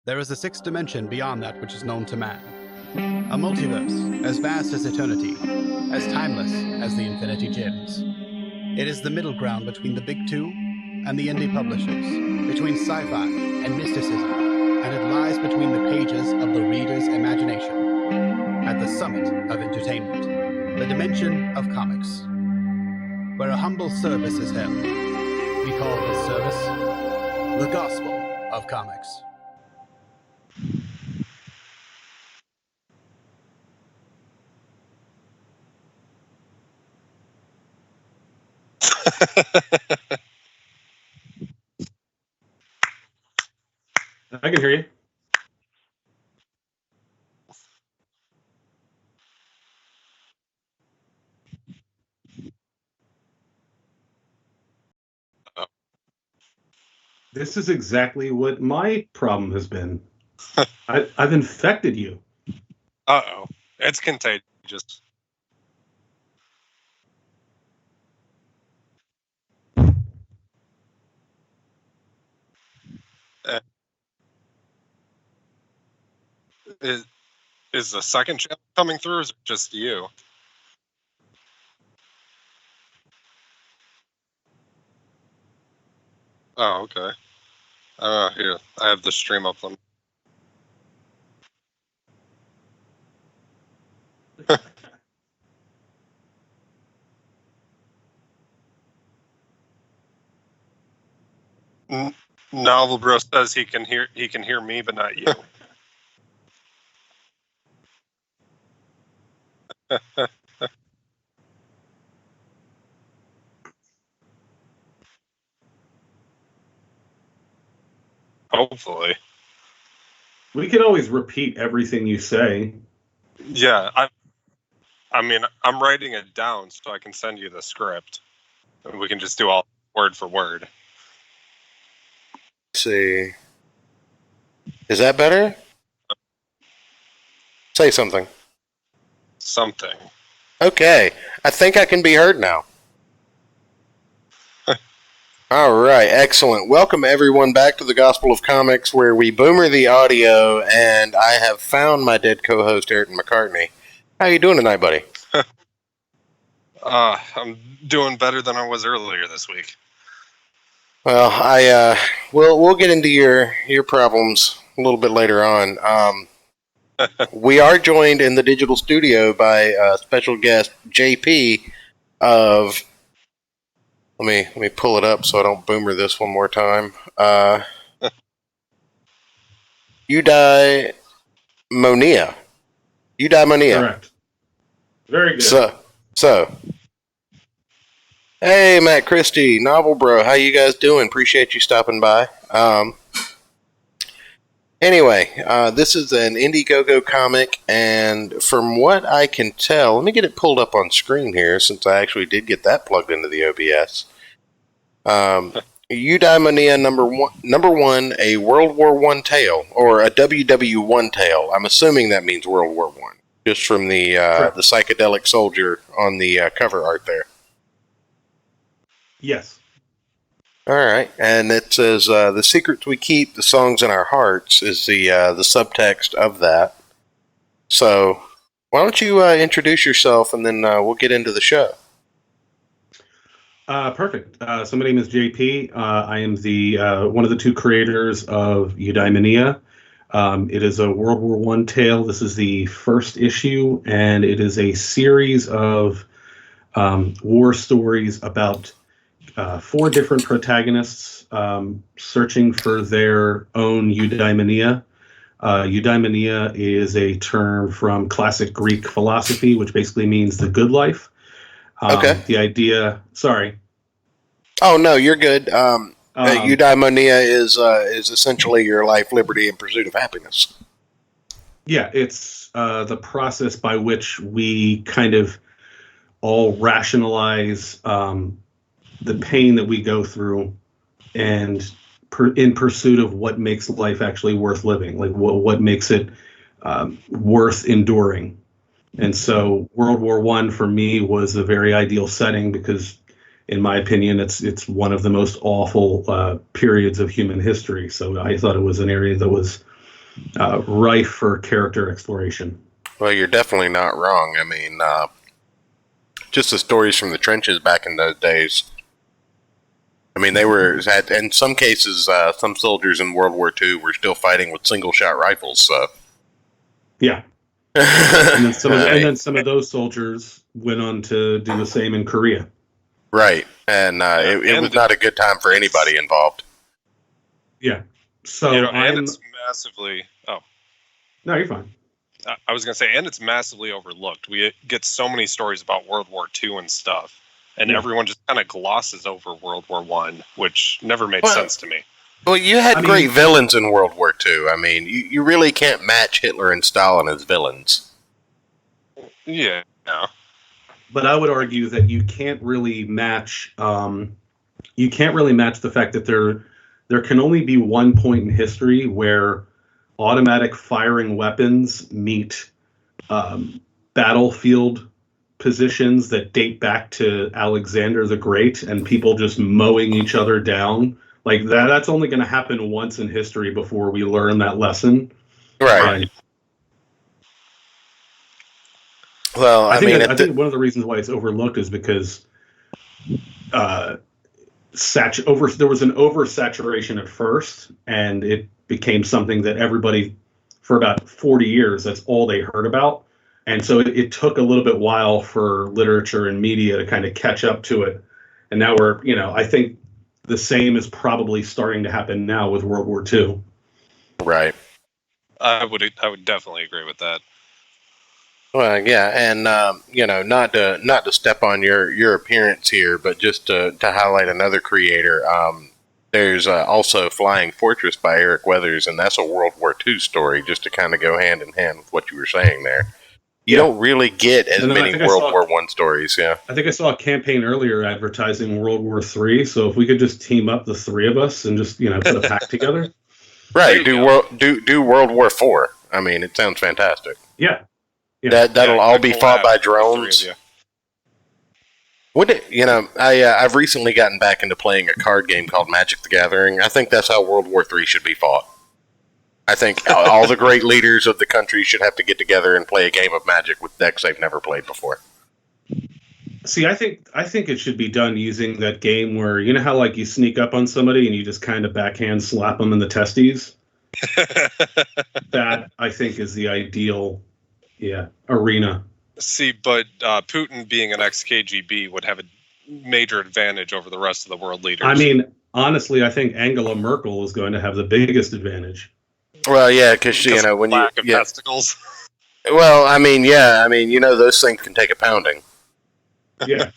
There is a sixth dimension beyond that which is known to man. A multiverse as vast as eternity, as timeless as the Infinity Gems. It is the middle ground between the big two and the indie publishers, between sci-fi and mysticism, and it lies between the pages of the reader's imagination. At the summit of entertainment, the dimension of comics, where a humble service is held. We call this service the Gospel of Comics. I can hear you. This is exactly what my problem has been. I've infected you. Uh-oh. It's contagious. Is the second channel coming through, or is it just you? Oh, okay. Here, I have the stream up on. Novel Bro says he can hear me, but not you. Hopefully. We can always repeat everything you say. Yeah, I mean, I'm writing it down so I can send you the script. And we can just do all word for word. Let's see. Is that better? Say something. Something. Okay. I think I can be heard now. All right. Excellent. Welcome, everyone, back to the Gospel of Comics, where we boomer the audio, and I have found my dead co-host, Ayrton McCartney. How you doing tonight, buddy? I'm doing better than I was earlier this week. Well, we'll get into your problems a little bit later on. We are joined in the digital studio by special guest JP of. Let me pull it up so I don't boomer this one more time. Eudaimonia. Correct. Very good. So. Hey, Matt Christie, Novel Bro, how you guys doing? Appreciate you stopping by. Anyway, this is an Indiegogo comic, and from what I can tell, let me get it pulled up on screen here, since I actually did get that plugged into the OBS. Eudaimonia number one, a World War I tale, or a WW1 tale. I'm assuming that means World War I, just from the psychedelic soldier on the cover art there. Yes. All right, and it says, the secrets we keep, the songs in our hearts, is the subtext of that. So, why don't you introduce yourself, and then we'll get into the show. Perfect. So my name is JP. I am the one of the two creators of Eudaimonia. It is a World War I tale. This is the first issue, and it is a series of war stories about four different protagonists searching for their own eudaimonia. Eudaimonia is a term from classic Greek philosophy, which basically means the good life. Okay. The idea. Sorry. Oh no, you're good. Eudaimonia is essentially your life, liberty, and pursuit of happiness. Yeah, it's the process by which we kind of all rationalize the pain that we go through, and in pursuit of what makes life actually worth living, like what makes it worth enduring. And so World War I for me was a very ideal setting because, in my opinion, it's one of the most awful periods of human history. So I thought it was an area that was rife for character exploration. Well, you're definitely not wrong. I mean, just the stories from the trenches back in those days. I mean, they were, in some cases, some soldiers in World War II were still fighting with single-shot rifles, so. Yeah. And then some of those soldiers went on to do the same in Korea. Right. And it was not a good time for anybody involved. Yeah. So and it's massively... Oh. No, you're fine. I was going to say, and it's massively overlooked. We get so many stories about World War II and stuff, and everyone just kind of glosses over World War I, which never made sense to me. Well, you had great villains in World War II. I mean, you really can't match Hitler and Stalin as villains. Yeah. But I would argue that you can't really match the fact that there can only be one point in history where automatic firing weapons meet battlefield positions that date back to Alexander the Great and people just mowing each other down. Like that's only going to happen once in history before we learn that lesson. Right. Well, I think one of the reasons why it's overlooked is because there was an oversaturation at first, and it became something that everybody, for about 40 years, that's all they heard about. And so it took a little bit while for literature and media to kind of catch up to it. And now I think the same is probably starting to happen now with World War II. Right. I would definitely agree with that. Well, yeah, and not to step on your appearance here, but just to highlight another creator. There's also Flying Fortress by Eric Weathers, and that's a World War II story. Just to kind of go hand in hand with what you were saying there. You don't really get as many World War I stories. Yeah, I think I saw a campaign earlier advertising World War III. So if we could just team up the three of us and just put a pack together, right? Do World War IV. I mean, it sounds fantastic. Yeah. That'll all be fought by drones. I've recently gotten back into playing a card game called Magic the Gathering. I think that's how World War III should be fought. I think all the great leaders of the country should have to get together and play a game of Magic with decks they've never played before. See, I think it should be done using that game where how you sneak up on somebody and you just kind of backhand slap them in the testes. That I think is the ideal arena. See, but Putin being an ex-KGB would have a major advantage over the rest of the world leaders. I mean, honestly, I think Angela Merkel is going to have the biggest advantage. Well, yeah, because when you testicles. Well, those things can take a pounding. Yeah.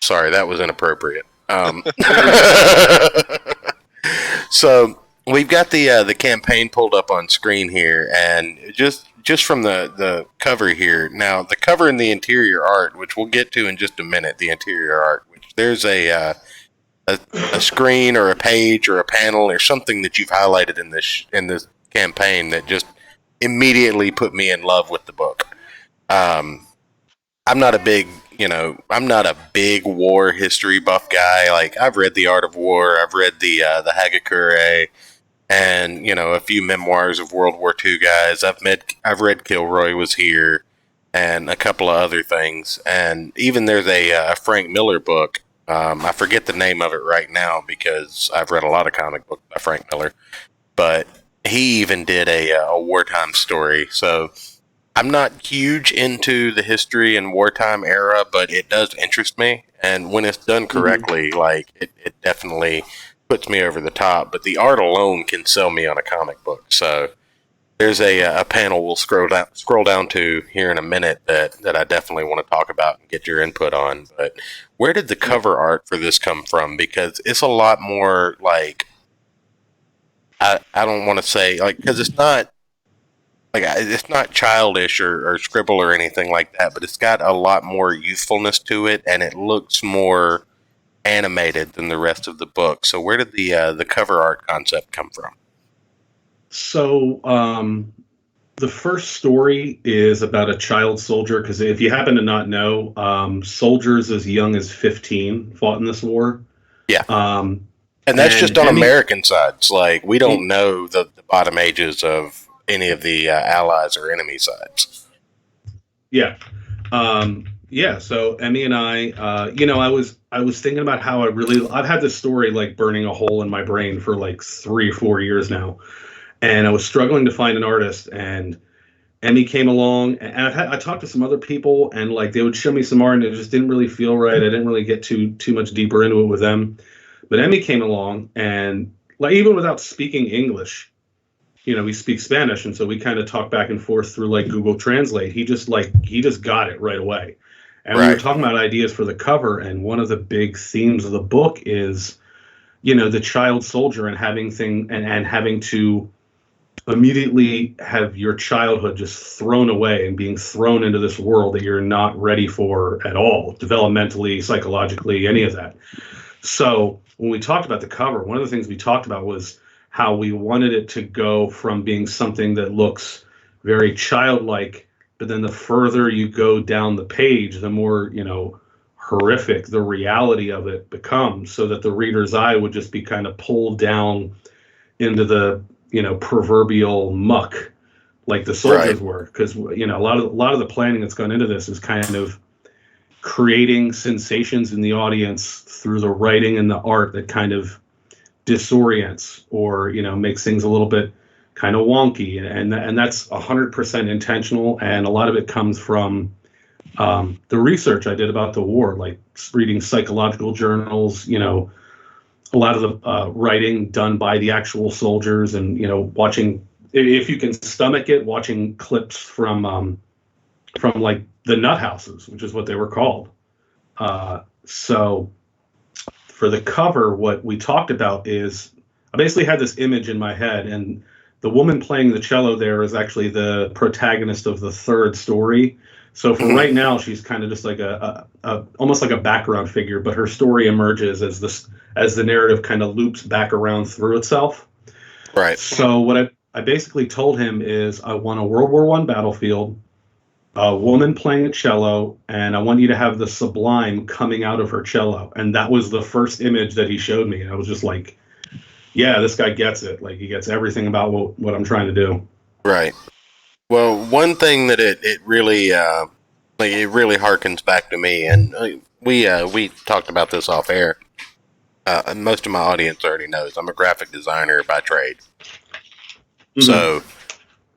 Sorry, that was inappropriate. So we've got the campaign pulled up on screen here, and just from the cover here. Now, the cover and the interior art, which we'll get to in just a minute, the interior art, which there's a screen or a page or a panel or something that you've highlighted in this campaign that just immediately put me in love with the book. I'm not a big war history buff guy. Like, I've read The Art of War, I've read the Hagakure, and a few memoirs of World War II guys. I've read Kilroy Was Here, and a couple of other things. And even there's a Frank Miller book. I forget the name of it right now because I've read a lot of comic books by Frank Miller, but he even did a wartime story. So I'm not huge into the history and wartime era, but it does interest me. And when it's done correctly, it definitely puts me over the top. But the art alone can sell me on a comic book. So there's a panel we'll scroll down to here in a minute that I definitely want to talk about and get your input on. But where did the cover art for this come from? Because it's a lot more I don't want to say because it's not it's not childish or scribble or anything like that, but it's got a lot more youthfulness to it, and it looks more animated than the rest of the book. So where did the cover art concept come from? So the first story is about a child soldier, because if you happen to not know, soldiers as young as 15 fought in this war. Yeah. And that's just on Emmy, American sides. Like, we don't know the bottom ages of any of the allies or enemy sides. Yeah. Yeah. So Emmy and I, I was thinking about how I've had this story like burning a hole in my brain for like 3 or 4 years now. And I was struggling to find an artist, and Emmy came along, and I talked to some other people, and like they would show me some art, and it just didn't really feel right. I didn't really get too much deeper into it with them. But Emmy came along, and like even without speaking English, we speak Spanish, and so we kind of talk back and forth through like Google Translate. He just got it right away. And we were talking about ideas for the cover, and one of the big themes of the book is, the child soldier and having to immediately have your childhood just thrown away and being thrown into this world that you're not ready for at all, developmentally, psychologically, any of that. So when we talked about the cover, one of the things we talked about was how we wanted it to go from being something that looks very childlike, but then the further you go down the page, the more, horrific the reality of it becomes, so that the reader's eye would just be kind of pulled down into the, proverbial muck like the soldiers were. Because, a lot of the planning that's gone into this is kind of creating sensations in the audience through the writing and the art that kind of disorients or makes things a little bit kind of wonky, and that's 100% intentional, and a lot of it comes from the research I did about the war, like reading psychological journals, a lot of the writing done by the actual soldiers, and watching, if you can stomach it, watching clips from like the nut houses, which is what they were called. So for the cover, what we talked about is I basically had this image in my head, and the woman playing the cello there is actually the protagonist of the third story. So for right now, she's kind of just like a almost like a background figure, but her story emerges as the narrative kind of loops back around through itself. Right. So what I basically told him is I want a World War I battlefield, a woman playing a cello, and I want you to have the sublime coming out of her cello. And that was the first image that he showed me. And I was just like, yeah, this guy gets it. Like, he gets everything about what I'm trying to do. Right. Well, one thing that it really it really harkens back to me, and we talked about this off air. And most of my audience already knows I'm a graphic designer by trade. Mm-hmm. So,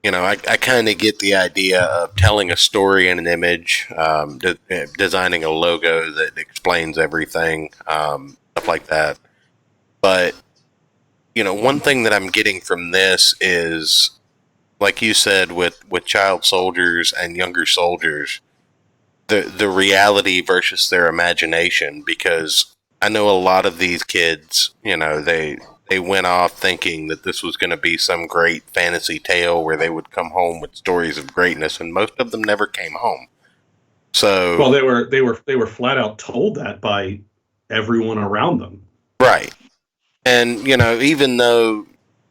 I kind of get the idea of telling a story in an image, designing a logo that explains everything, stuff like that. But, one thing that I'm getting from this is, like you said, with child soldiers and younger soldiers, the reality versus their imagination, because I know a lot of these kids, they went off thinking that this was going to be some great fantasy tale where they would come home with stories of greatness, and most of them never came home. So, well, they were flat out told that by everyone around them. Right. And, even though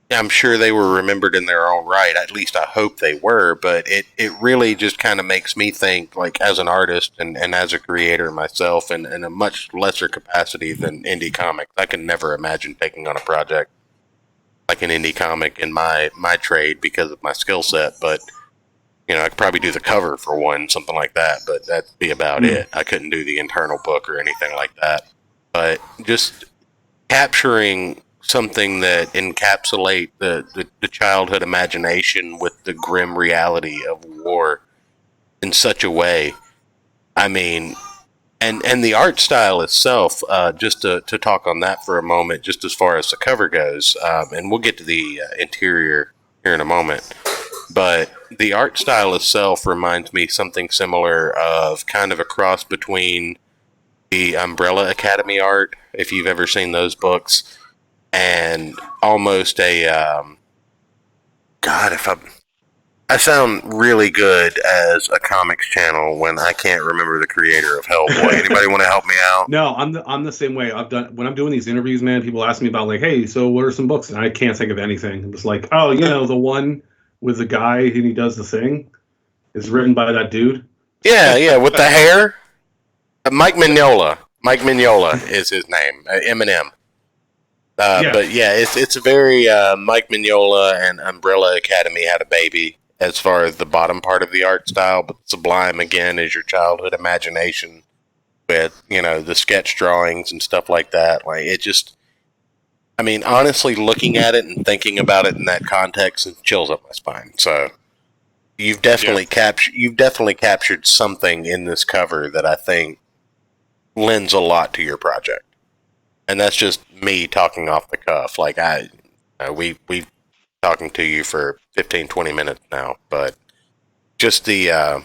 I'm sure they were remembered in their own right, at least I hope they were, but it really just kind of makes me think, like, as an artist and as a creator myself, and in a much lesser capacity than indie comics, I can never imagine taking on a project like an indie comic in my trade because of my skill set, but, I could probably do the cover for one, something like that, but that'd be about it. I couldn't do the internal book or anything like that. But just capturing something that encapsulate the childhood imagination with the grim reality of war in such a way. I mean, and the art style itself, just to talk on that for a moment, just as far as the cover goes, and we'll get to the interior here in a moment, but the art style itself reminds me something similar of kind of a cross between the Umbrella Academy art, if you've ever seen those books, and almost a God, I sound really good as a comics channel when I can't remember the creator of Hellboy. Anybody want to help me out? No, I'm the same way. When I'm doing these interviews, man, people ask me about, like, hey, so what are some books? And I can't think of anything. I'm just like, oh, the one with the guy and he does the thing is written by that dude. Yeah, with the hair. Mike Mignola. Mike Mignola is his name. Eminem. But yeah, it's a very Mike Mignola and Umbrella Academy had a baby as far as the bottom part of the art style, but Sublime again is your childhood imagination with the sketch drawings and stuff like that. Like it just, I mean, honestly, looking at it and thinking about it in that context, it chills up my spine. So you've definitely captured something in this cover that I think lends a lot to your project. And that's just me talking off the cuff. Like we've talking to you for 15, 20 minutes now, but just the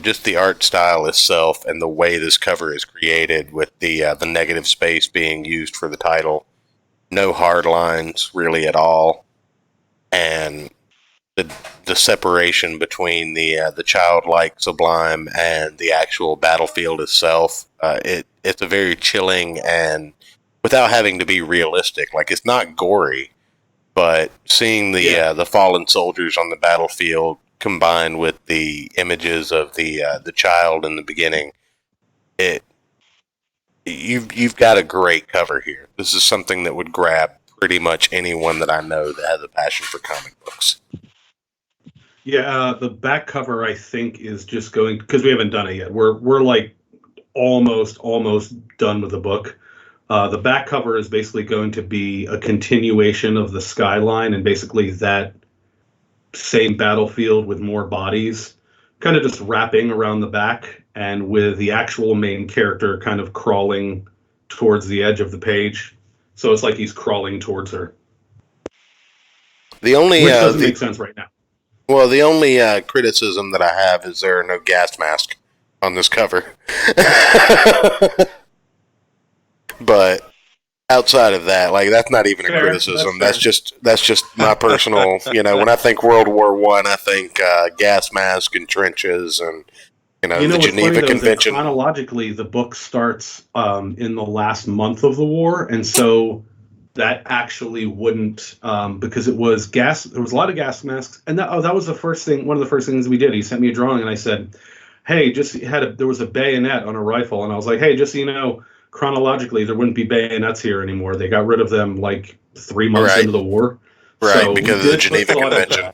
just the art style itself and the way this cover is created with the negative space being used for the title, no hard lines really at all, and the separation between the childlike Sublime and the actual battlefield itself. It's a very chilling and without having to be realistic. Like it's not gory, but seeing the fallen soldiers on the battlefield combined with the images of the child in the beginning, you've got a great cover here. This is something that would grab pretty much anyone that I know that has a passion for comic books. Yeah, the back cover I think is just going, because we haven't done it yet. We're like almost done with the book. The back cover is basically going to be a continuation of the skyline and basically that same battlefield with more bodies, kind of just wrapping around the back and with the actual main character kind of crawling towards the edge of the page. So it's like he's crawling towards her. Which doesn't make sense right now. Well, the only criticism that I have is there are no gas masks on this cover. But outside of that, like that's not even a criticism. That's just my personal. When I think World War I think gas mask and trenches and the Geneva Convention. Chronologically, the book starts in the last month of the war, and so that actually wouldn't because there was a lot of gas masks, and that was the first thing. One of the first things we did. He sent me a drawing, and I said, "Hey, there was a bayonet on a rifle," and I was like, "Hey, just so you know, chronologically, there wouldn't be bayonets here anymore. They got rid of them like 3 months into the war, right? So because of the Geneva Convention."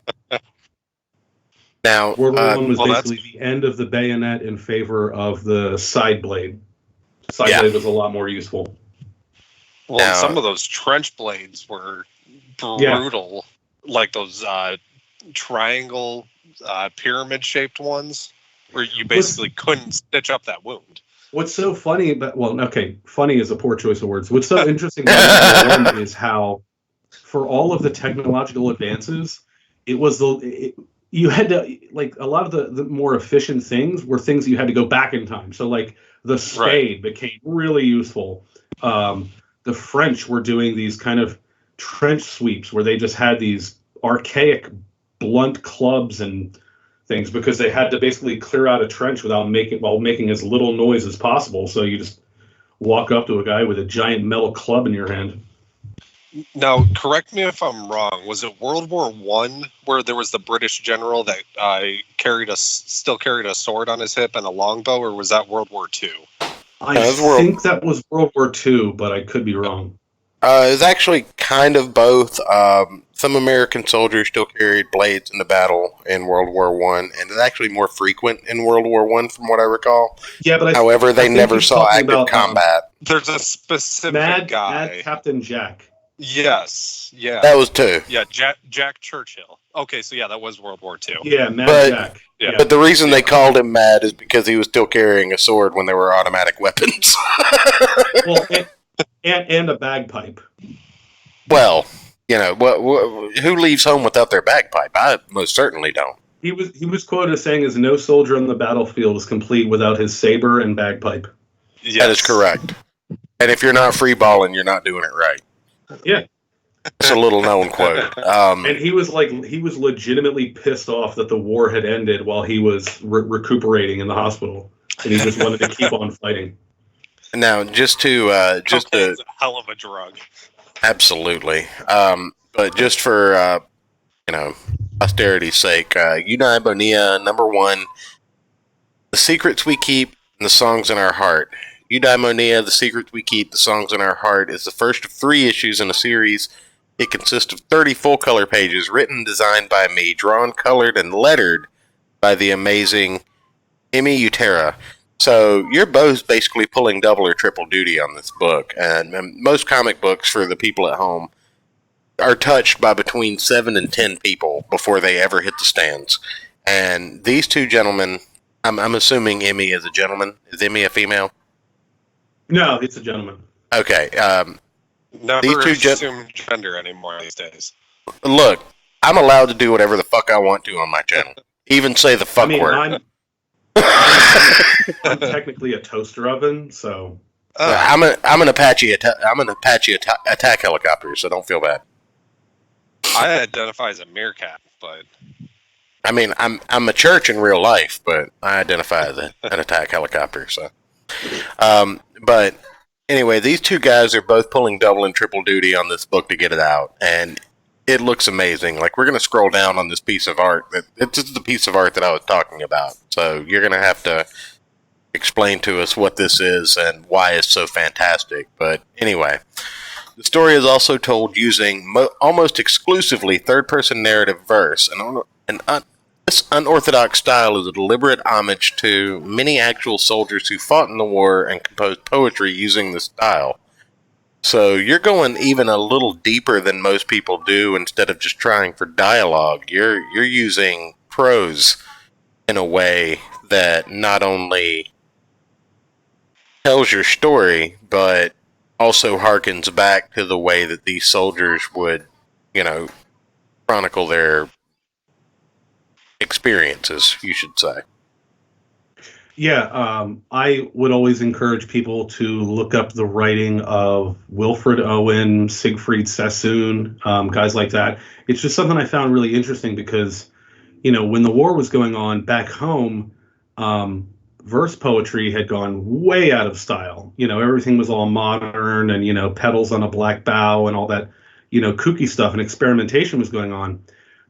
Now, World War I was basically the end of the bayonet in favor of the side blade. Blade was a lot more useful. Well, now, some of those trench blades were brutal, like those triangle, pyramid-shaped ones, where you basically couldn't stitch up that wound. What's so funny funny is a poor choice of words. What's so interesting about it is how, for all of the technological advances, it was you had to, like, a lot of the more efficient things were things you had to go back in time. So, like, the spade became really useful. The French were doing these kind of trench sweeps where they just had these archaic blunt clubs and things because they had to basically clear out a trench while making as little noise as possible. So you just walk up to a guy with a giant metal club in your hand. Now, correct me if I'm wrong. Was it World War I where there was the British general that still carried a sword on his hip and a longbow, or was that World War II? I think that was World War II, but I could be wrong. It was actually kind of both. Some American soldiers still carried blades in the battle in World War I, and it's actually more frequent in World War I, from what I recall. Yeah, but however, they never saw active combat. There's a specific guy, Mad Captain Jack. Yes, yeah, that was two. Yeah, Jack Churchill. Okay, so yeah, that was World War II. Yeah, Jack. Yeah. But the reason they called him Mad is because he was still carrying a sword when there were automatic weapons. Well, and a bagpipe. Well, who leaves home without their bagpipe? I most certainly don't. He was quoted as saying, "As no soldier on the battlefield is complete without his saber and bagpipe." Yes. That is correct. And if you're not free balling, you're not doing it right. Yeah. It's a little known quote. And he was legitimately pissed off that the war had ended while he was recuperating in the hospital, and he just wanted to keep on fighting. Now, just Cocaine's a hell of a drug. Absolutely. But just for posterity's sake, Eudaimonia #1, the secrets we keep and the songs in our heart. Eudaimonia, The Secrets We Keep, The Songs in Our Heart is the first of 3 issues in a series. It consists of 30 full-color pages, written and designed by me, drawn, colored, and lettered by the amazing Emmy Utera. So you're both basically pulling double or triple duty on this book. And most comic books, for the people at home, are touched by between 7 and 10 people before they ever hit the stands. And these 2 gentlemen, I'm assuming Emmy is a gentleman. Is Emmy a female? No, it's a gentleman. Okay. Never assume gender anymore these days. Look, I'm allowed to do whatever the fuck I want to on my channel. Even say the fuck word. I'm technically a toaster oven, so I'm an Apache. I'm an Apache attack helicopter, so don't feel bad. I identify as a meerkat, but I mean, I'm a church in real life, but I identify as an attack helicopter. So, but anyway, these 2 guys are both pulling double and triple duty on this book to get it out, and it looks amazing. Like, we're going to scroll down on this piece of art. It's the piece of art that I was talking about. So you're going to have to explain to us what this is and why it's so fantastic. But anyway, the story is also told using almost exclusively third-person narrative verse. This unorthodox style is a deliberate homage to many actual soldiers who fought in the war and composed poetry using the style. So you're going even a little deeper than most people do. Instead of just trying for dialogue, you're using prose in a way that not only tells your story, but also harkens back to the way that these soldiers would, chronicle their experiences, you should say. Yeah, I would always encourage people to look up the writing of Wilfred Owen, Siegfried Sassoon, guys like that. It's just something I found really interesting because, when the war was going on back home, verse poetry had gone way out of style. Everything was all modern and, petals on a black bough and all that, kooky stuff, and experimentation was going on.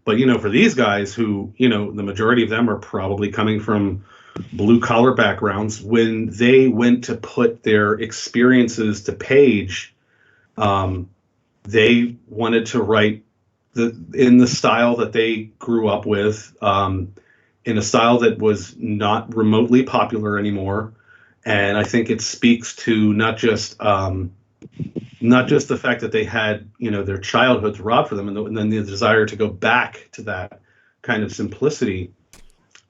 But, for these guys who, the majority of them are probably coming from blue collar backgrounds, when they went to put their experiences to page, they wanted to write in the style that they grew up with, in a style that was not remotely popular anymore. And I think it speaks to not just the fact that they had, their childhoods robbed from them, and then the desire to go back to that kind of simplicity,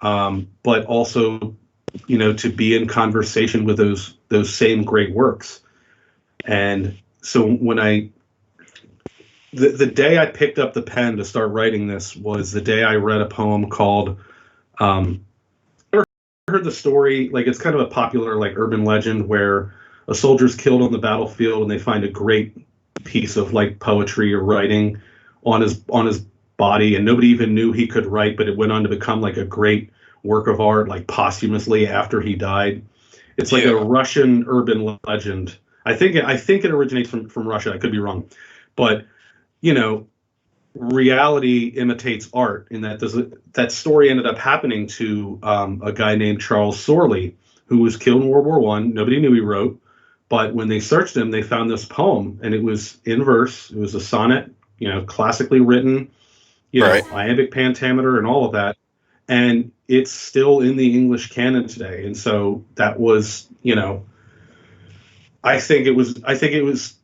but also, to be in conversation with those same great works. And so when the day I picked up the pen to start writing this was the day I read a poem called, ever heard the story, like it's kind of a popular like urban legend where a soldier's killed on the battlefield and they find a great piece of like poetry or writing on his body, and nobody even knew he could write, but it went on to become like a great work of art, like posthumously after he died. It's like a Russian urban legend. I think it originates from Russia. I could be wrong, but reality imitates art. In that that story ended up happening to a guy named Charles Sorley, who was killed in World War I. Nobody knew he wrote, but when they searched him, they found this poem, and it was in verse. It was a sonnet, classically written, right, iambic pentameter and all of that. And it's still in the English canon today. And so that was, I think it was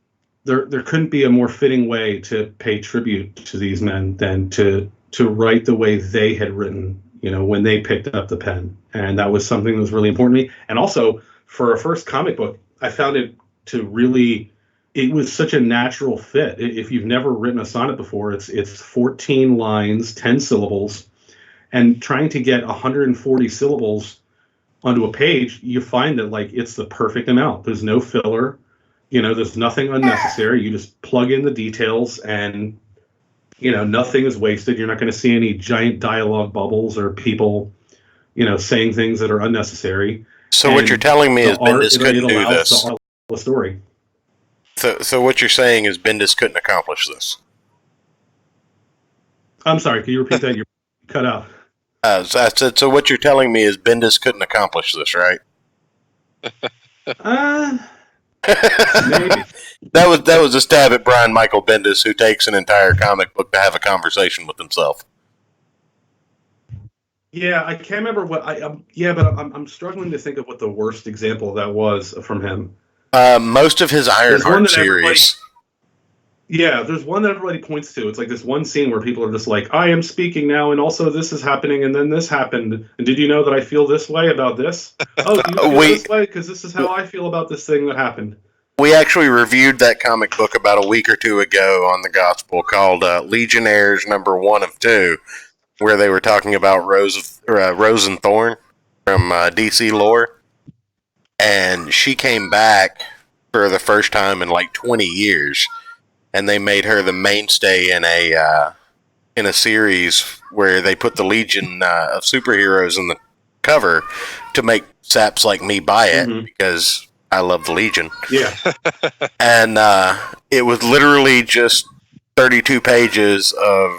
there couldn't be a more fitting way to pay tribute to these men than to write the way they had written, when they picked up the pen. And that was something that was really important to me. And also, for a first comic book, I found it was such a natural fit. If you've never written a sonnet before, it's 14 lines, 10 syllables. And trying to get 140 syllables onto a page, you find that like it's the perfect amount. There's no filler, there's nothing unnecessary. You just plug in the details, and nothing is wasted. You're not going to see any giant dialogue bubbles or people, saying things that are unnecessary. So what you're telling me is Bendis couldn't do this. The story. So what you're saying is Bendis couldn't accomplish this. I'm sorry. Can you repeat that? You're cut out. So what you're telling me is Bendis couldn't accomplish this, right? Maybe. That was a stab at Brian Michael Bendis, who takes an entire comic book to have a conversation with himself. Yeah, I can't remember what I'm struggling to think of what the worst example of that was from him. Most of his Ironheart series. Yeah, there's one that everybody points to. It's like this one scene where people are just like, I am speaking now, and also this is happening, and then this happened. And did you know that I feel this way about this? Oh, do you feel this way? Because this is how I feel about this thing that happened. We actually reviewed that comic book about a week or two ago on the Gospel called Legionnaires number 1 of 2, where they were talking about Rose and Thorn from DC lore. And she came back for the first time in like 20 years. And they made her the mainstay in a series where they put the Legion of superheroes in the cover to make saps like me buy it because I love the Legion. Yeah. And it was literally just 32 pages of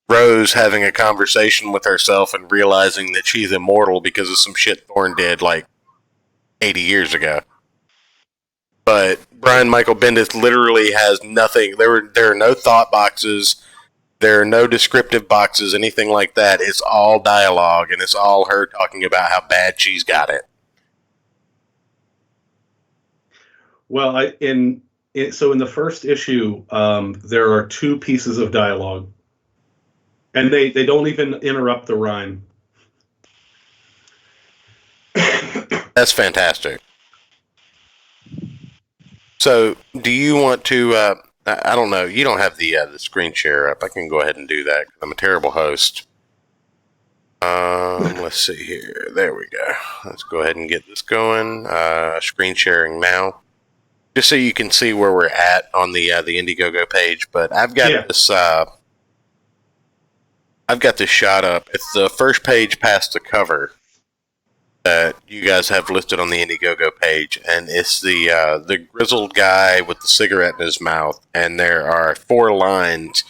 Rose having a conversation with herself and realizing that she's immortal because of some shit Thorn did like 80 years ago. But Brian Michael Bendis literally has nothing. There are no thought boxes. There are no descriptive boxes, anything like that. It's all dialogue, and it's all her talking about how bad she's got it. Well, in the first issue, there are 2 pieces of dialogue, and they don't even interrupt the rhyme. That's fantastic. So, do you want to? I don't know. You don't have the screen share up. I can go ahead and do that. I'm a terrible host. Let's see here. There we go. Let's go ahead and get this going. Screen sharing now, just so you can see where we're at on the Indiegogo page. But I've got this. I've got this shot up. It's the first page past the cover that you guys have listed on the Indiegogo page, and it's the grizzled guy with the cigarette in his mouth, and there are 4 lines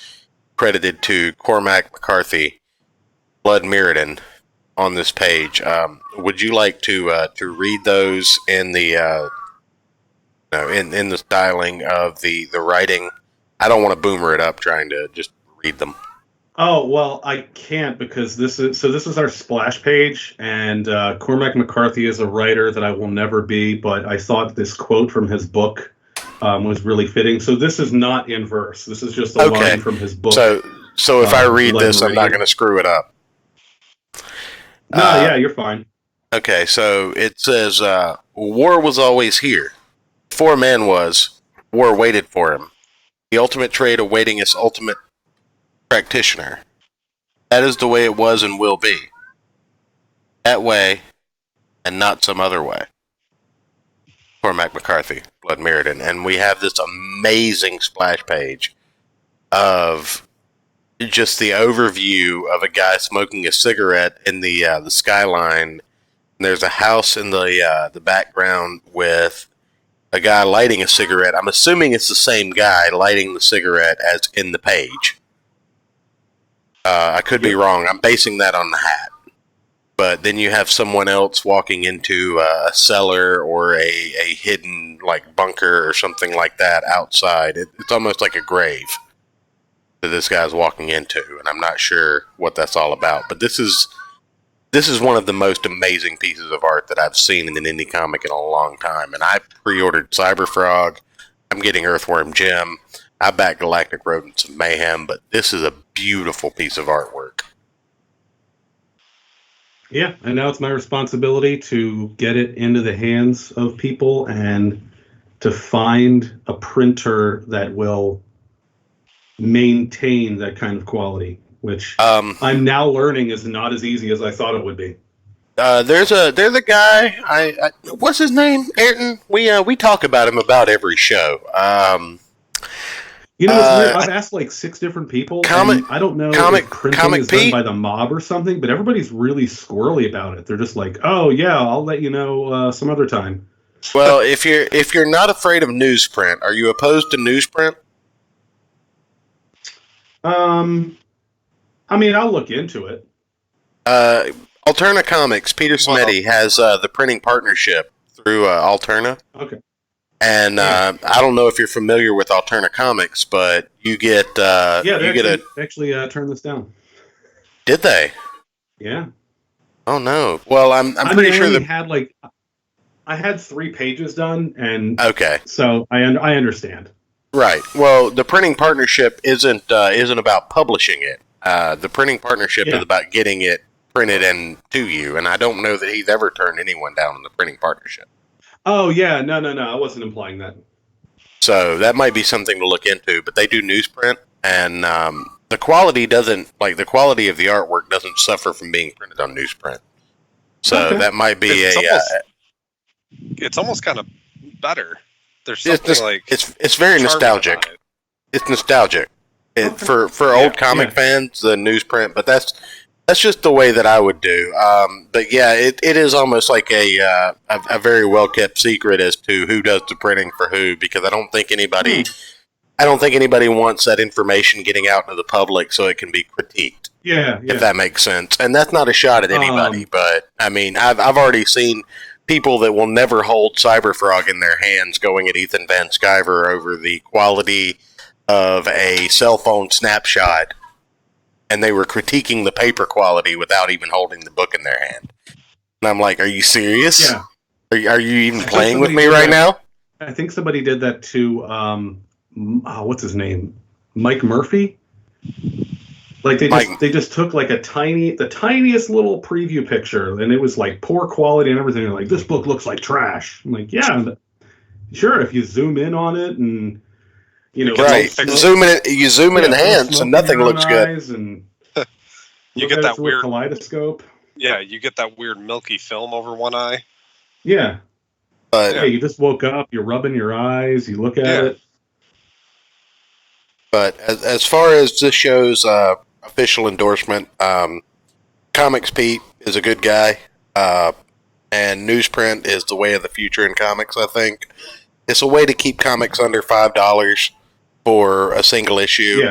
credited to Cormac McCarthy, Blood Mirrodin, on this page. Would you like to read those in the in the styling of the writing? I don't want to boomer it up trying to just read them. Oh, well, I can't because this is our splash page, and Cormac McCarthy is a writer that I will never be, but I thought this quote from his book was really fitting. So this is not in verse. This is just a line from his book. So if I read this, I'm not going to screw it up. No, yeah, you're fine. Okay, so it says, war was always here. Before man was, war waited for him. The ultimate trade awaiting its ultimate practitioner. That is the way it was and will be. That way, and not some other way. Cormac McCarthy, Blood Mirrodin. And we have this amazing splash page of just the overview of a guy smoking a cigarette in the skyline. And there's a house in the background with a guy lighting a cigarette. I'm assuming it's the same guy lighting the cigarette as in the page. I could be wrong. I'm basing that on the hat. But then you have someone else walking into a cellar or a hidden like bunker or something like that outside. It's almost like a grave that this guy's walking into, and I'm not sure what that's all about. But this is one of the most amazing pieces of art that I've seen in an indie comic in a long time. And I pre-ordered Cyberfrog. I'm getting Earthworm Jim. I back Galactic Rodents of Mayhem, but this is a beautiful piece of artwork. Yeah, and now it's my responsibility to get it into the hands of people and to find a printer that will maintain that kind of quality, which I'm now learning is not as easy as I thought it would be. There's a guy. I what's his name? Ayrton. We talk about him about every show. You know, it's weird. I've asked like 6 different people. And I don't know if printing is done by the mob or something, but everybody's really squirrely about it. They're just like, "Oh yeah, I'll let you know some other time." Well, if you're not afraid of newsprint, are you opposed to newsprint? I mean, I'll look into it. Alterna Comics, Peter Smetty has the printing partnership through Alterna. Okay. And I don't know if you're familiar with Alterna Comics, but you get they actually turned this down. Did they? Yeah. Oh no. Well, I'm pretty sure that I had 3 pages done, and okay. So I understand. Right. Well, the printing partnership isn't about publishing it. The printing partnership is about getting it printed and to you, and I don't know that he's ever turned anyone down in the printing partnership. Oh yeah, no, I wasn't implying that. So that might be something to look into. But they do newsprint, and the quality of the artwork doesn't suffer from being printed on newsprint. So that might be it's almost kind of better. There's something it's very nostalgic. It's nostalgic for old comic fans, the newsprint. But that's just the way that I would do. But yeah, it is almost like a very well kept secret as to who does the printing for who, because I don't think anybody wants that information getting out to the public so it can be critiqued. Yeah. If that makes sense. And that's not a shot at anybody, but I mean, I've already seen people that will never hold Cyberfrog in their hands going at Ethan Van Sciver over the quality of a cell phone snapshot, and they were critiquing the paper quality without even holding the book in their hand. And I'm like, are you serious? Yeah. Are you even playing with me right now? I think somebody did that to, what's his name? Mike Murphy? Like they just took like the tiniest little preview picture, and it was like poor quality and everything. They're like, this book looks like trash. I'm like, yeah, sure. If you zoom in on it and right, you zoom in enhance, and nothing looks good. And you get that weird kaleidoscope. Yeah, you get that weird milky film over one eye. Yeah, you just woke up. You're rubbing your eyes. You look at it. But as far as this show's official endorsement, Comics Pete is a good guy, and newsprint is the way of the future in comics, I think. It's a way to keep comics under $5 for a single issue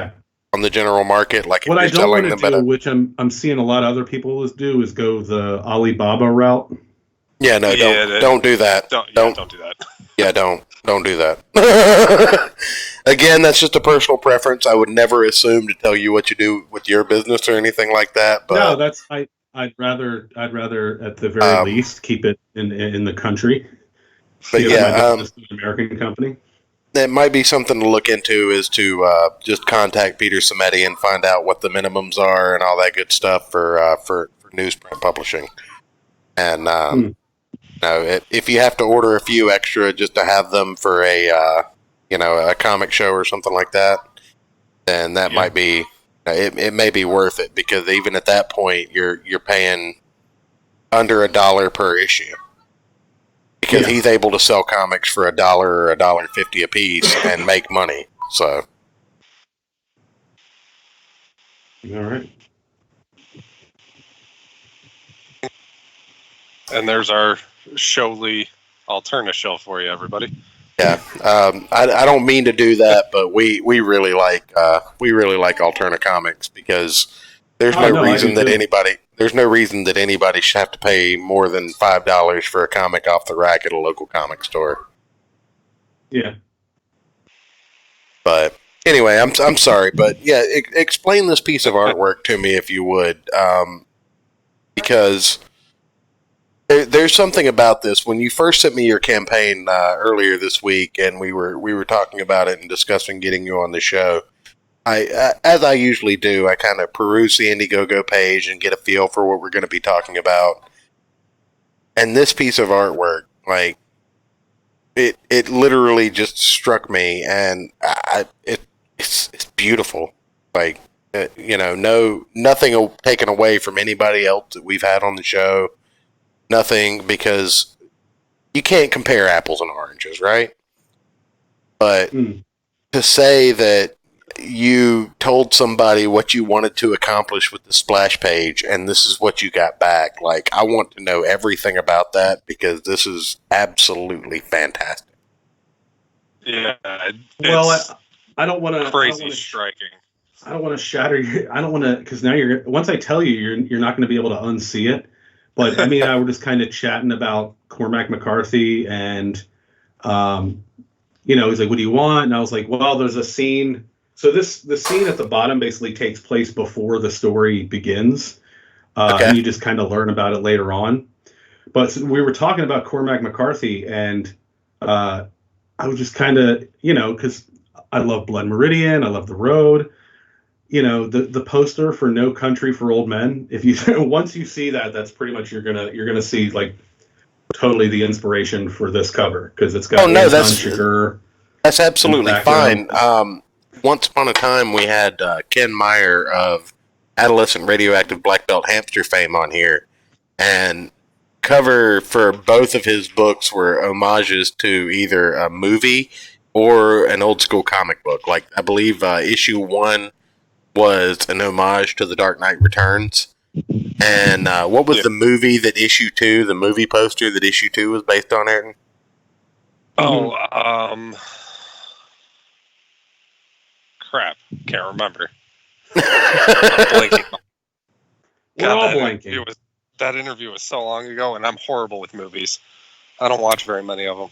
on the general market. Like what I don't want to do, which I'm seeing a lot of other people do, is go the Alibaba route. Yeah, no, don't do that. Don't do that. Yeah, don't do that. Again, that's just a personal preference. I would never assume to tell you what you do with your business or anything like that. But no, I'd rather at the very least keep it in the country. But an American company. That might be something to look into, is to just contact Peter Samedi and find out what the minimums are and all that good stuff for newsprint publishing. And if you have to order a few extra just to have them for a comic show or something like that, then that might be it may be worth it, because even at that point you're paying under $1 per issue, because he's able to sell comics for $1 or $1.50 a piece and make money. So, all right. And there's our Showly Alterna show for you, everybody. Yeah, I don't mean to do that, but we really like Alterna Comics, because there's no reason that anybody should have to pay more than $5 for a comic off the rack at a local comic store. Yeah. But anyway, I'm sorry, but yeah, explain this piece of artwork to me if you would, because there's something about this. When you first sent me your campaign earlier this week, and we were talking about it and discussing getting you on the show, as I usually do, I kind of peruse the Indiegogo page and get a feel for what we're going to be talking about. And this piece of artwork, like, it literally just struck me, and it's beautiful. Like, nothing taken away from anybody else that we've had on the show. Nothing, because you can't compare apples and oranges, right? But to say that you told somebody what you wanted to accomplish with the splash page, and this is what you got back, like, I want to know everything about that, because this is absolutely fantastic. Yeah. Well, I don't want to crazy striking. I don't want to shatter your. I don't want to, because now once I tell you, you're not going to be able to unsee it. But I mean, I was just kind of chatting about Cormac McCarthy, and he's like, "What do you want?" And I was like, "Well, there's a scene." So the scene at the bottom basically takes place before the story begins, and you just kind of learn about it later on. But we were talking about Cormac McCarthy, and I was just kind of, because I love Blood Meridian, I love The Road. The poster for No Country for Old Men. If you once you see that, that's pretty much you're gonna see like totally the inspiration for this cover, because it's got that's absolutely fine. Once upon a time, we had Ken Meyer of Adolescent Radioactive Black Belt Hamster fame on here, and cover for both of his books were homages to either a movie or an old school comic book. Like, I believe issue 1 was an homage to The Dark Knight Returns. And what was the movie that issue 2, the movie poster that issue 2 was based on, Ayrton? Crap. Can't remember. Blanking. We're all blanking. That interview was so long ago, and I'm horrible with movies. I don't watch very many of them.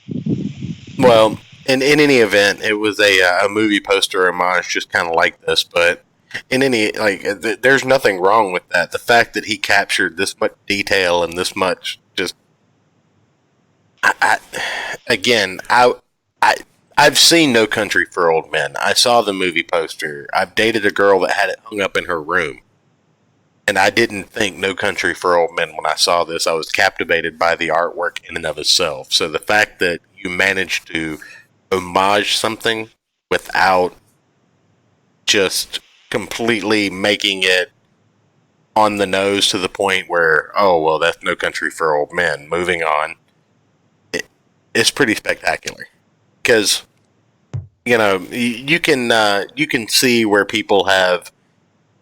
Well, in any event, it was a movie poster homage, just kind of like this. But in any, there's nothing wrong with that. The fact that he captured this much detail and this much, just, I've seen No Country for Old Men. I saw the movie poster. I've dated a girl that had it hung up in her room. And I didn't think No Country for Old Men when I saw this. I was captivated by the artwork in and of itself. So the fact that you managed to homage something without just completely making it on the nose to the point where, oh, well, that's No Country for Old Men. Moving on. It's pretty spectacular. Because, you can see where people have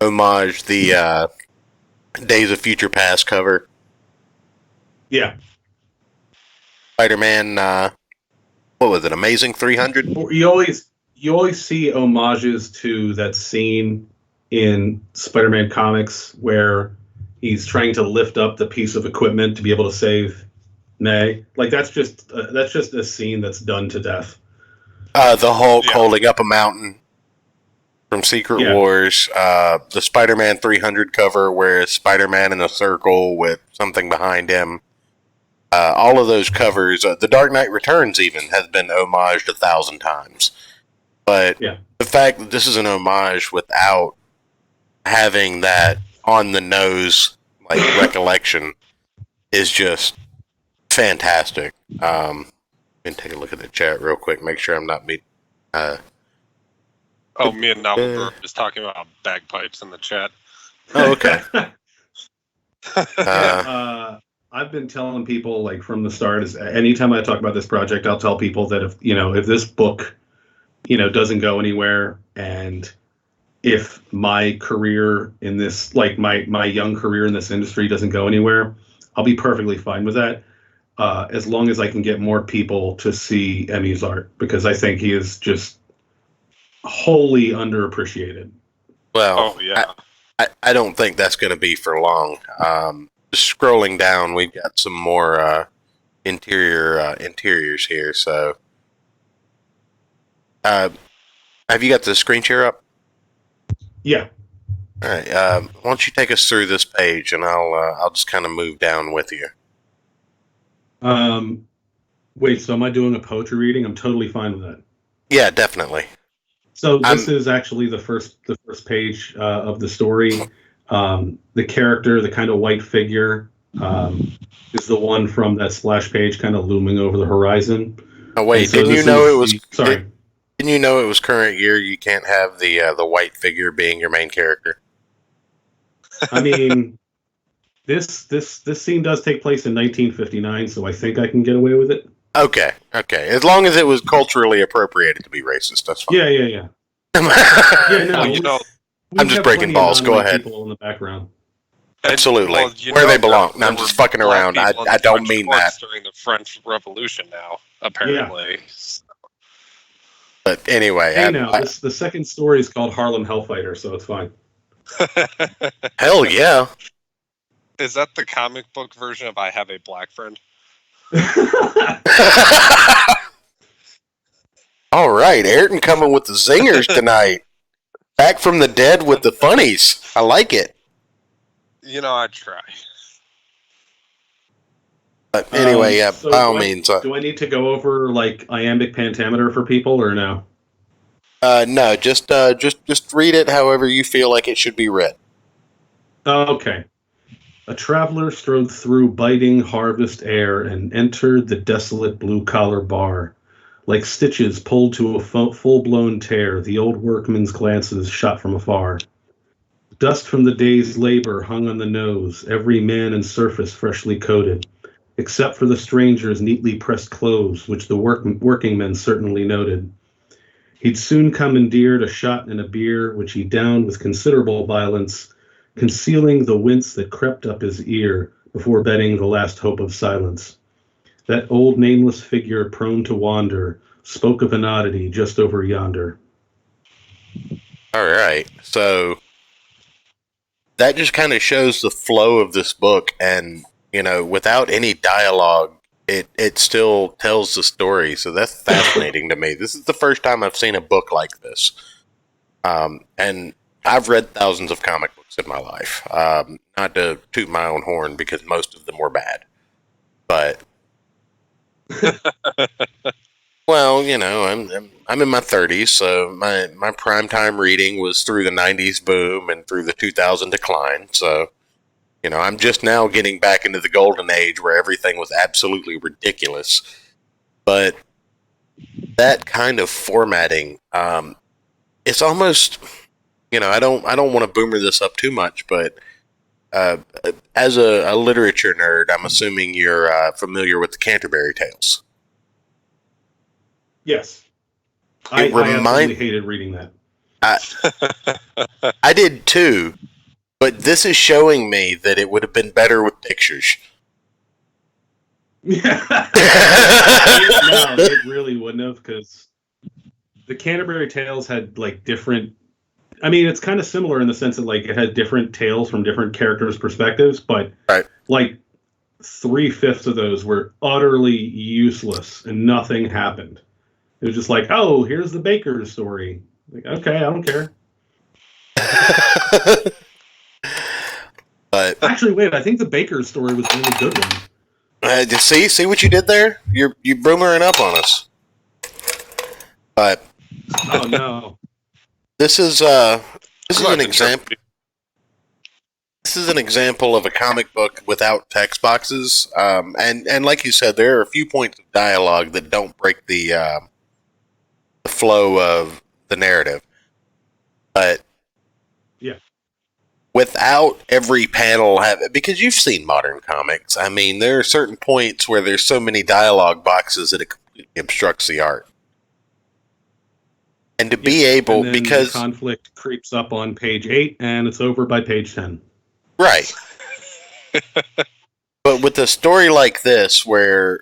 homaged the Days of Future Past cover. Yeah. Spider-Man, what was it, Amazing 300? You always see homages to that scene in Spider-Man comics where he's trying to lift up the piece of equipment to be able to save May. Like, that's just a scene that's done to death. The Hulk holding up a mountain from Secret Wars, the Spider-Man 300 cover where it's Spider-Man in a circle with something behind him. All of those covers, The Dark Knight Returns even has been homaged 1,000 times. But the fact that this is an homage without having that on the nose recollection is just fantastic. Let me take a look at the chat real quick, make sure I'm not me and Novel were just talking about bagpipes in the chat. Oh, okay. I've been telling people from the start, is anytime I talk about this project, I'll tell people that if this book, doesn't go anywhere, and if my career in this, my young career in this industry doesn't go anywhere, I'll be perfectly fine with that. As long as I can get more people to see Emmy's art, because I think he is just wholly underappreciated. Well, I don't think that's going to be for long. Scrolling down, we've got some more interiors here. So, have you got the screen share up? Yeah. All right. Why don't you take us through this page, and I'll just kind of move down with you. Wait. So, am I doing a poetry reading? I'm totally fine with that. Yeah, definitely. So this is actually the first page of the story. The character, the kind of white figure, is the one from that splash page, kind of looming over the horizon. Oh wait, didn't you know it was? Sorry, didn't you know it was current year? You can't have the white figure being your main character. I mean, this scene does take place in 1959, so I think I can get away with it. Okay. As long as it was culturally appropriated to be racist, that's fine. Yeah. I'm just breaking balls. Go ahead. People in the background. Absolutely. Where they belong. No, I'm just fucking around. I don't mean that. During the French Revolution now, apparently. Yeah. But anyway. The second story is called Harlem Hellfighter, so it's fine. Hell yeah. Is that the comic book version of I Have a Black Friend? All right, Ayrton coming with the zingers tonight. Back from the dead with the funnies. I like it. I try. But anyway, so by all means. Do I need to go over like iambic pentameter for people, or no? No, just read it however you feel like it should be read. Okay. A traveler strode through biting harvest air and entered the desolate blue-collar bar. Like stitches pulled to a full-blown tear, the old workman's glances shot from afar. Dust from the day's labor hung on the nose, every man and surface freshly coated, except for the stranger's neatly pressed clothes, which the working men certainly noted. He'd soon commandeered a shot and a beer, which he downed with considerable violence, concealing the wince that crept up his ear before betting the last hope of silence. That old nameless figure prone to wander spoke of an oddity just over yonder. All right, so that just kind of shows the flow of this book, and without any dialogue, it still tells the story. So that's fascinating to me. This is the first time I've seen a book like this, and I've read thousands of comic books in my life. Not to toot my own horn, because most of them were bad, but well, I'm in my 30s, so my primetime reading was through the 90s boom and through the 2000 decline. So, I'm just now getting back into the golden age where everything was absolutely ridiculous. But that kind of formatting, it's almost, I don't want to boomer this up too much, but as a literature nerd, I'm assuming you're familiar with the Canterbury Tales. Yes. I absolutely hated reading that. I did too, but this is showing me that it would have been better with pictures. Yeah. No, it really wouldn't have, because the Canterbury Tales had like different. I mean, it's kind of similar in the sense that like it had different tales from different characters' perspectives, but like 3/5 of those were utterly useless and nothing happened. It was just like, oh, here's the baker's story. Like, okay, I don't care. But actually, wait, I think the baker's story was a really good one. See what you did there? You boomering up on us. But oh no, this is an example. This is an example of a comic book without text boxes, and like you said, there are a few points of dialogue that don't break the flow of the narrative. But yeah, without every panel because you've seen modern comics. I mean, there are certain points where there's so many dialogue boxes that it completely obstructs the art. And to be able, and then because the conflict creeps up on page 8 and it's over by page 10. Right. But with a story like this, where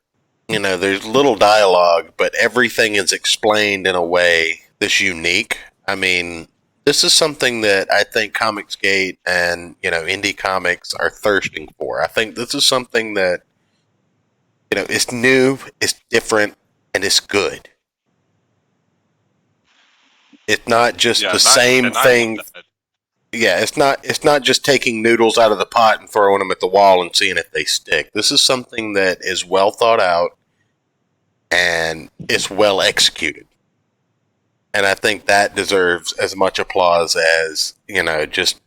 there's little dialogue, but everything is explained in a way that's unique. I mean, this is something that I think Comicsgate and indie comics are thirsting for. I think this is something that it's new, it's different, and it's good. It's not just the same thing. Yeah, it's not just taking noodles out of the pot and throwing them at the wall and seeing if they stick. This is something that is well thought out and it's well executed. And I think that deserves as much applause as, just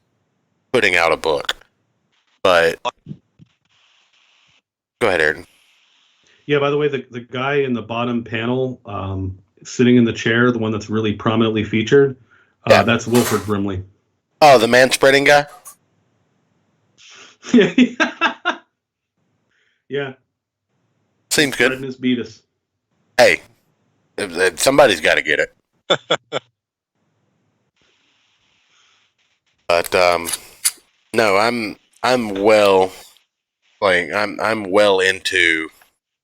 putting out a book. But go ahead, Ayrton. Yeah, by the way, the guy in the bottom panel, sitting in the chair, the one that's really prominently featured, that's Wilford Brimley. Oh, the man-spreading guy? Yeah. Seems good. Spreading his beatus. Hey, somebody's got to get it. But no, I'm well into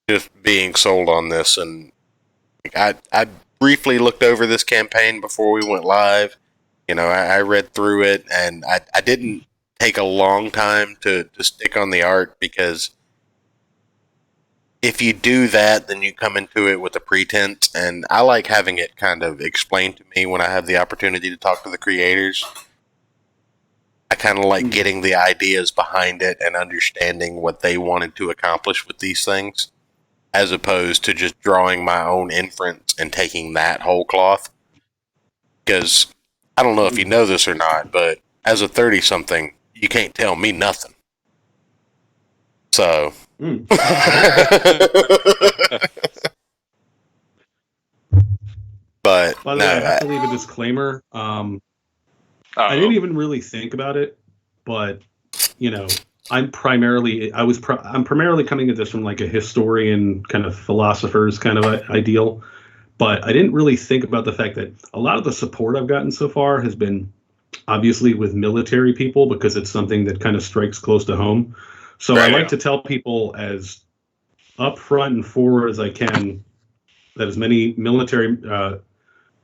just being sold on this, and I briefly looked over this campaign before we went live. I read through it, and I didn't take a long time to stick on the art, because if you do that, then you come into it with a pretense, and I like having it kind of explained to me when I have the opportunity to talk to the creators. I kind of like getting the ideas behind it and understanding what they wanted to accomplish with these things, as opposed to just drawing my own inference and taking that whole cloth. Because I don't know if you know this or not, but as a 30-something, you can't tell me nothing. So... But by the way, I have to leave a disclaimer. I didn't even really think about it, but I'm primarily coming at this from like a historian kind of philosopher's kind of ideal, but I didn't really think about the fact that a lot of the support I've gotten so far has been obviously with military people, because it's something that kind of strikes close to home. So I like to tell people as upfront and forward as I can that as many military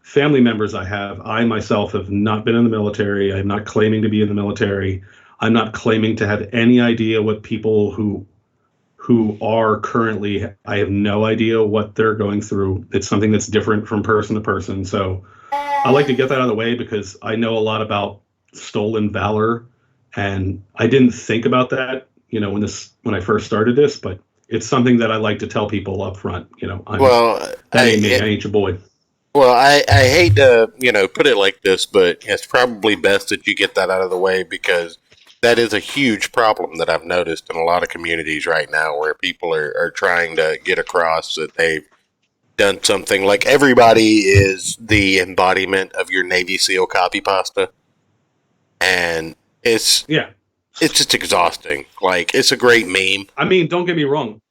family members I myself have not been in the military. I'm not claiming to be in the military. I'm not claiming to have any idea what people who are currently, I have no idea what they're going through. It's something that's different from person to person. So I like to get that out of the way, because I know a lot about stolen valor, and I didn't think about that, when I first started this, but it's something that I like to tell people up front. That ain't me. I ain't your boy. Well, I hate to, put it like this, but it's probably best that you get that out of the way, because that is a huge problem that I've noticed in a lot of communities right now, where people are trying to get across that they've done something. Like, everybody is the embodiment of your Navy SEAL copy pasta. And it's just exhausting. Like, it's a great meme. I mean, don't get me wrong.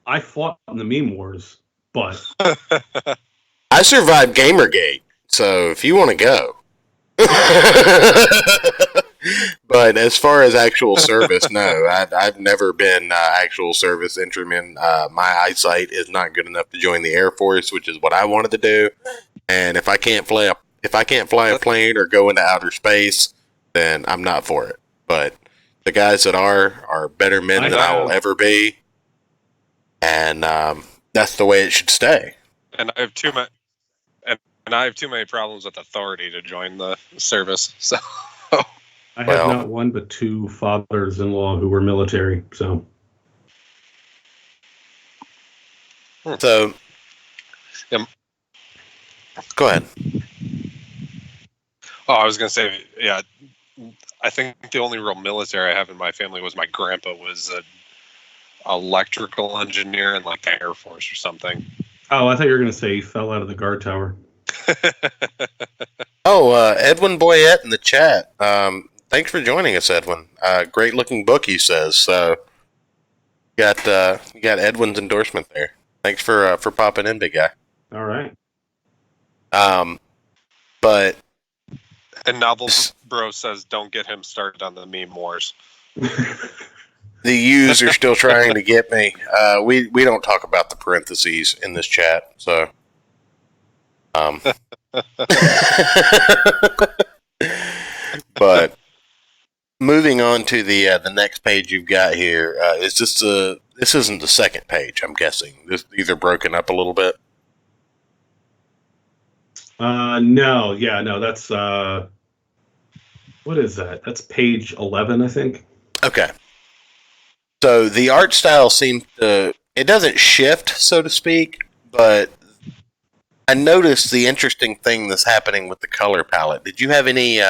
I fought in the meme wars, but... I survived Gamergate, so if you want to go. But as far as actual service, no. I've never been actual service intraman. My eyesight is not good enough to join the Air Force, which is what I wanted to do. And if I can't fly a plane or go into outer space, then I'm not for it. But the guys that are better men than I will ever be, and that's the way it should stay. And I have too many problems with authority to join the service. So I have not one but two fathers-in-law who were military. So go ahead. Oh, I was going to say, yeah, I think the only real military I have in my family was my grandpa was an electrical engineer in like the Air Force or something. Oh, I thought you were going to say he fell out of the guard tower. Edwin Boyette in the chat. Thanks for joining us, Edwin. Great looking book, he says. So you got Edwin's endorsement there. Thanks for popping in, big guy. All right. But and Novel Bro says, "Don't get him started on the meme wars." The U's are still trying to get me. We don't talk about the parentheses in this chat, so. But moving on to the next page you've got here, is this isn't the second page, I'm guessing. This either broken up a little bit. No, that's what is that? That's page 11, I think. Okay. So the art style seems to, it doesn't shift, so to speak, but I noticed the interesting thing that's happening with the color palette. Did you have any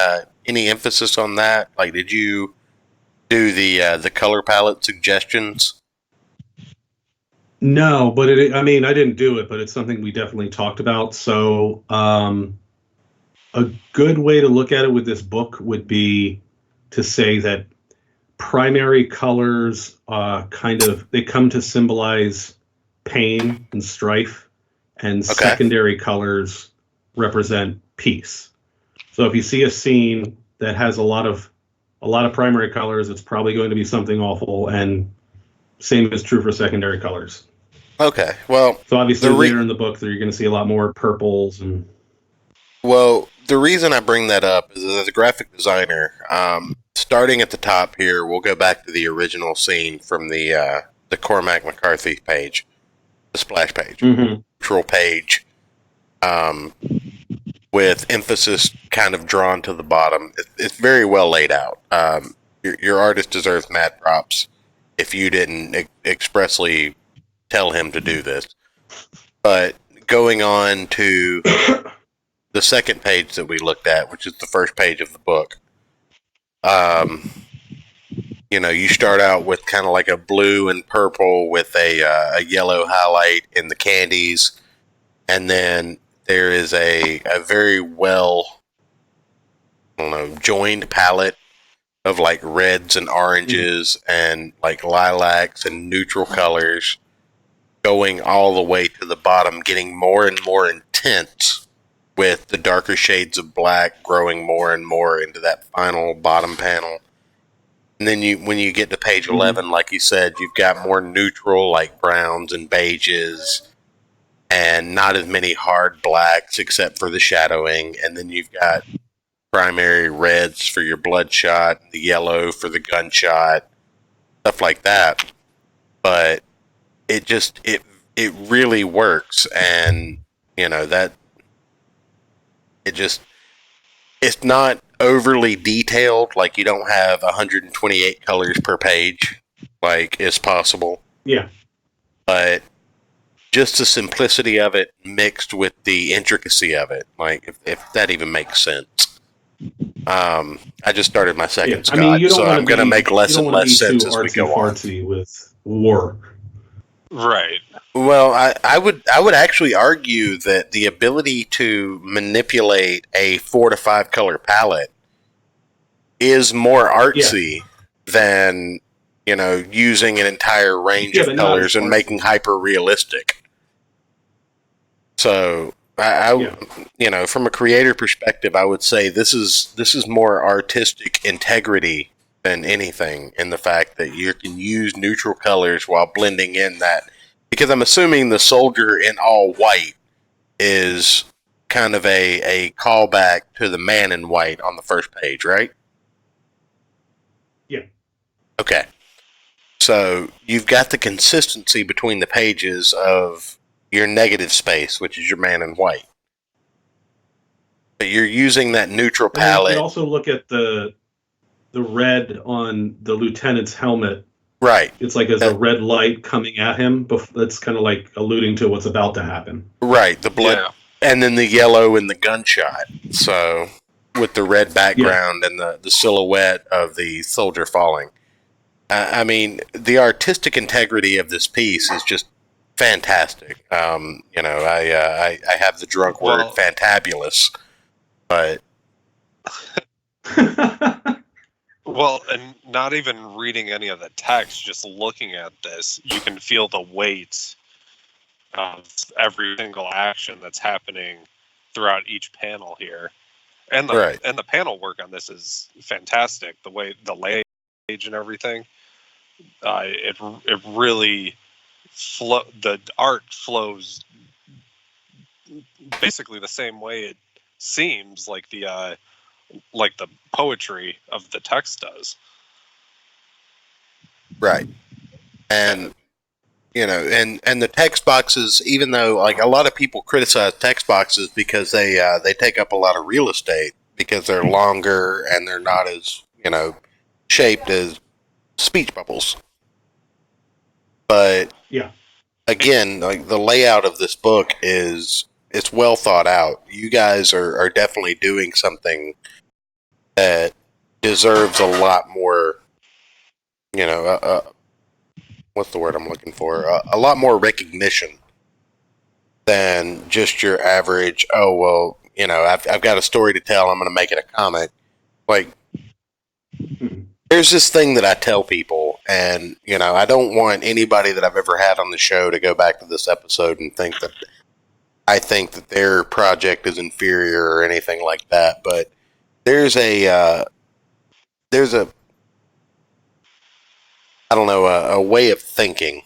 emphasis on that? Like, did you do the color palette suggestions? No, but I didn't do it, but it's something we definitely talked about. So a good way to look at it with this book would be to say that primary colors they come to symbolize pain and strife, and secondary colors represent peace. So if you see a scene that has a lot of primary colors, it's probably going to be something awful, and same is true for secondary colors. Okay, well, so obviously later in the book, you're going to see a lot more purples and. Well, the reason I bring that up is as a graphic designer, starting at the top here, we'll go back to the original scene from the the Cormac McCarthy page, the splash page, neutral page, with emphasis kind of drawn to the bottom. It's very well laid out. Your artist deserves mad props if you didn't expressly tell him to do this. But going on to the second page that we looked at, which is the first page of the book, you start out with kind of like a blue and purple with a yellow highlight in the candies, and then there is a very well, joined palette of like reds and oranges and like lilacs and neutral colors, going all the way to the bottom, getting more and more intense with the darker shades of black growing more and more into that final bottom panel. And then when you get to page 11, like you said, you've got more neutral, like browns and beiges, and not as many hard blacks except for the shadowing. And then you've got primary reds for your bloodshot, the yellow for the gunshot, stuff like that. But it really works, and it's not overly detailed. Like, you don't have 128 colors per page, like is possible. Yeah. But just the simplicity of it mixed with the intricacy of it, like if that even makes sense. I just started my second Scott, so I'm going to make less and less sense as we go on. With war. Right. Well, I would actually argue that the ability to manipulate a 4 to 5 color palette is more artsy than using an entire range of colors and making hyper realistic. So from a creator perspective, I would say this is more artistic integrity than anything, in the fact that you can use neutral colors while blending in that. Because I'm assuming the soldier in all white is kind of a callback to the man in white on the first page, right? Yeah. Okay. So you've got the consistency between the pages of your negative space, which is your man in white. But you're using that neutral palette. You can also look at the red on the lieutenant's helmet. Right. It's like there's a red light coming at him. That's kind of like alluding to what's about to happen. Right. The blood. Yeah. And then the yellow in the gunshot. So with the red background and the silhouette of the soldier falling. I mean, the artistic integrity of this piece is just fantastic. I have the drunk word fantabulous, but... Well, and not even reading any of the text, just looking at this, you can feel the weight of every single action that's happening throughout each panel here. And the panel work on this is fantastic. The way the layout and everything, it really the art flows basically the same way it seems, like the poetry of the text does. Right. And and the text boxes, even though like a lot of people criticize text boxes because they take up a lot of real estate because they're longer and they're not as shaped as speech bubbles. But again, like the layout of this book it's well thought out. You guys are definitely doing something that deserves a lot more, what's the word I'm looking for? A lot more recognition than just your average, I've got a story to tell, I'm going to make it a comic. Like, there's this thing that I tell people, and, I don't want anybody that I've ever had on the show to go back to this episode and think that I think that their project is inferior or anything like that, but there's a way of thinking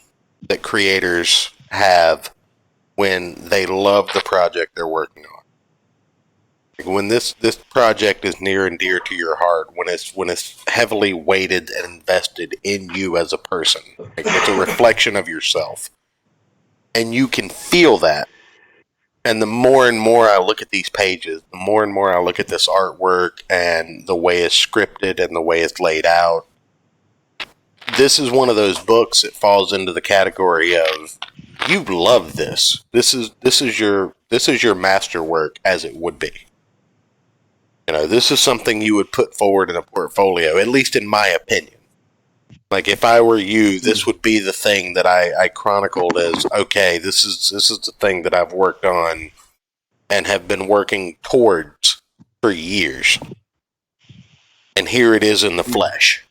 that creators have when they love the project they're working on. When this project is near and dear to your heart, when it's heavily weighted and invested in you as a person, like it's a reflection of yourself, and you can feel that. And the more and more I look at these pages, the more and more I look at this artwork and the way it's scripted and the way it's laid out, this is one of those books that falls into the category of you love this. This is your masterwork as it would be. You know, this is something you would put forward in a portfolio, at least in my opinion. Like, if I were you, this would be the thing that I chronicled as, okay, this is the thing that I've worked on and have been working towards for years. And here it is in the flesh.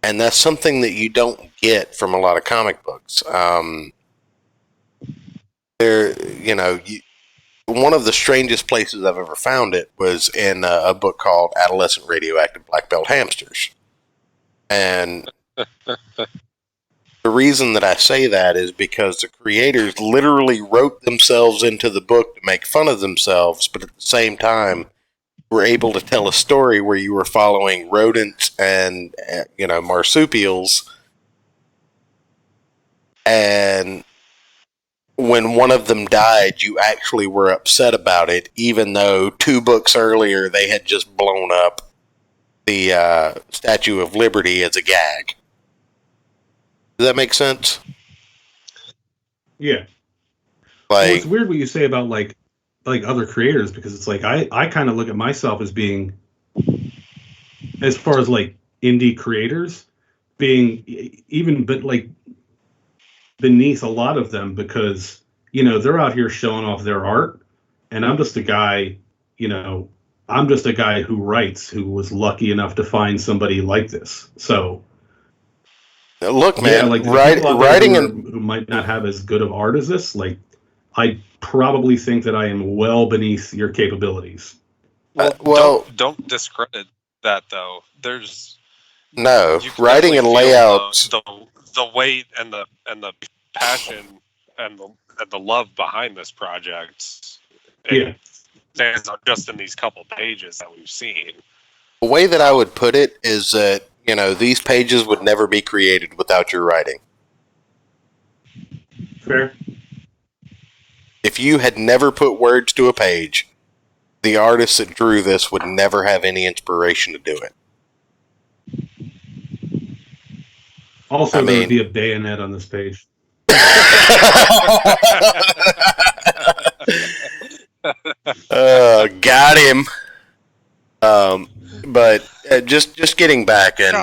And that's something that you don't get from a lot of comic books. One of the strangest places I've ever found it was in a book called Adolescent Radioactive Black Belt Hamsters. And the reason that I say that is because the creators literally wrote themselves into the book to make fun of themselves, but at the same time were able to tell a story where you were following rodents and, marsupials. And when one of them died, you actually were upset about it, even though 2 books earlier they had just blown up the Statue of Liberty as a gag. Does that make sense? Yeah. Like, it's weird what you say about like other creators, because it's like I kind of look at myself as being, as far as like indie creators, being even but like beneath a lot of them, because they're out here showing off their art, and I'm just a guy, I'm just a guy who writes, who was lucky enough to find somebody like this. So look, man, writing who might not have as good of art as this, like, I probably think that I am well beneath your capabilities. Well, don't discredit that though. There's writing and layout, the weight and the passion and the love behind this project. It stands out just in these couple pages that we've seen. The way that I would put it is that these pages would never be created without your writing. Fair. If you had never put words to a page, the artist that drew this would never have any inspiration to do it. Also, there would be a bayonet on this page. Got him. But just getting back, and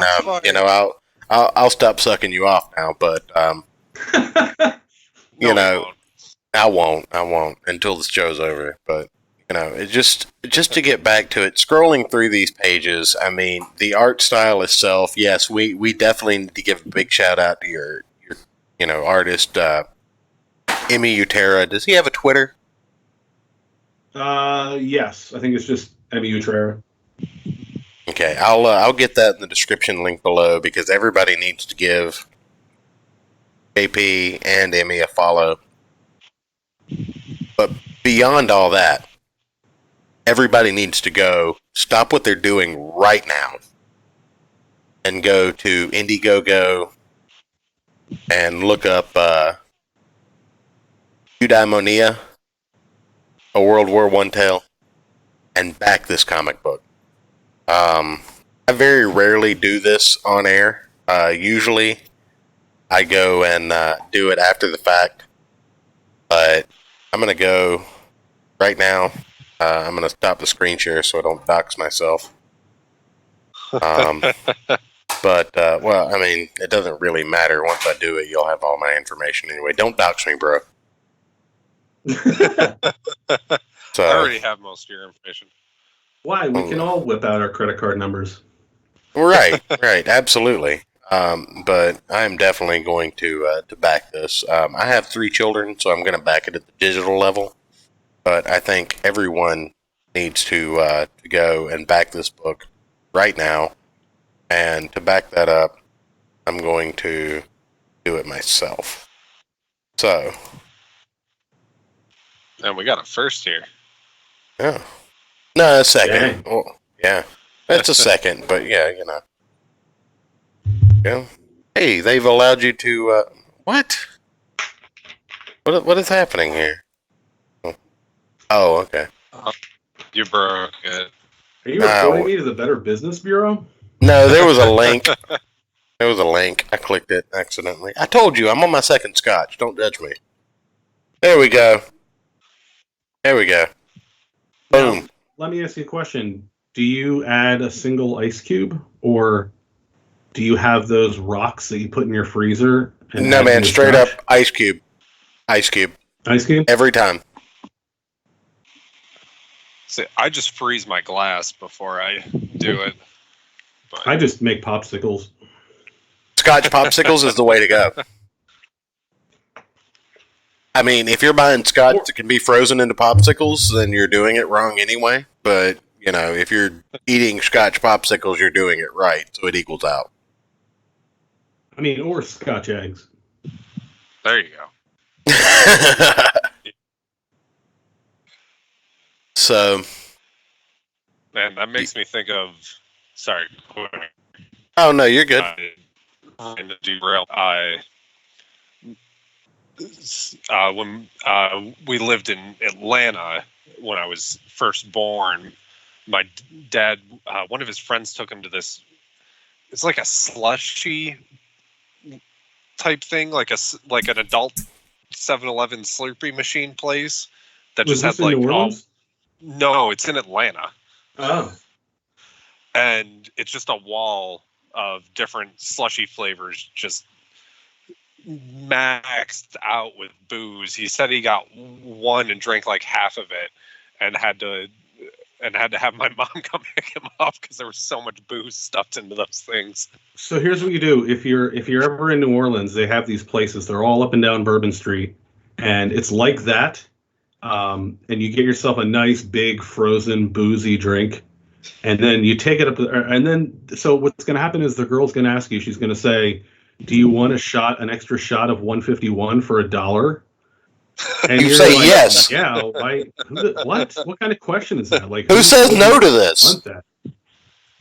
I'll stop sucking you off now. But I won't until the show's over. But it just to get back to it, scrolling through these pages, I mean, the art style itself. Yes, we definitely need to give a big shout out to your artist, Emmy Utera. Does he have a Twitter? Yes, I think it's just Emmy Utera. Okay, I'll get that in the description link below, because everybody needs to give JP and Emmy a follow. But beyond all that, everybody needs to go stop what they're doing right now and go to Indiegogo and look up Eudaimonia, a World War I tale, and back this comic book. I very rarely do this on air. Usually I go and do it after the fact. But I'm going to go right now. I'm going to stop the screen share so I don't dox myself. But, I mean, it doesn't really matter. Once I do it, you'll have all my information anyway. Don't dox me, bro. So, I already have most of your information. Why? We can all whip out our credit card numbers. Right, absolutely. But I'm definitely going to back this. I have 3 children, so I'm going to back it at the digital level. But I think everyone needs to go and back this book right now. And to back that up, I'm going to do it myself. So. And we got a first here. Yeah. No, a second. Yeah. Well, yeah. That's a second, but yeah, you know. Yeah. Hey, they've allowed you to, what? What is happening here? Oh, okay. You broke it. Are you reporting me to the Better Business Bureau? No, there was a link. There was a link. I clicked it accidentally. I told you, I'm on my second scotch. Don't judge me. There we go. There we go. Boom. Now, let me ask you a question. Do you add a single ice cube, or do you have those rocks that you put in your freezer? No, man, straight up ice cube. Ice cube. Ice cube? Every time. See, I just freeze my glass before I do it. But I just make popsicles. Scotch popsicles is the way to go. I mean, if you're buying scotch that can be frozen into popsicles, then you're doing it wrong anyway. But, you know, if you're eating scotch popsicles, you're doing it right, so it equals out. I mean, or Scotch eggs. there you go. So, Man, that makes me think of. Sorry. oh no, you're good. In the derail, when we lived in Atlanta when I was first born, my dad, one of his friends took him to this. It's like a slushy type thing, like an adult 7-Eleven Slurpee machine place that Was just this had in like New Orleans? no, it's in Atlanta. Oh. And it's just a wall of different slushy flavors, just maxed out with booze. He said he got one and drank like half of it, and had to have my mom come pick him up because there was so much booze stuffed into those things. So here's what you do. If you're ever in New Orleans, they have these places. They're all up and down Bourbon Street, and it's like that. And you get yourself a nice big frozen boozy drink, and then you take it up. And then so what's going to happen is the girl's going to ask you. She's going to say, "Do you want an extra shot of 151 for $1?" And You you're say like, yes. Yeah. Why? What? What kind of question is that? Like, Who says no to want this? that?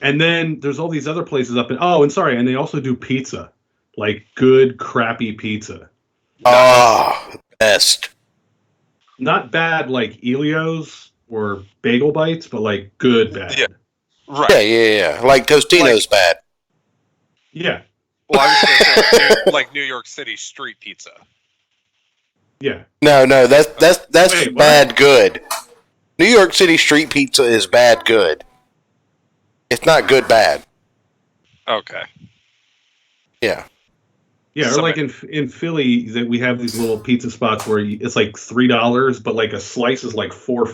And then there's all these other places up in. Oh, and sorry, and they also do pizza, like good crappy pizza. Oh, best. Not bad like Elio's or Bagel Bites, but like good bad. Yeah. Right. Yeah. Like Tostino's bad. Yeah. Well, I was going to say like New York City street pizza. Yeah. No, that's Wait, bad good. New York City street pizza is bad good. It's not good bad. Okay. Yeah. Yeah, or like in Philly, that we have these little pizza spots where it's like $3, but like a slice is like four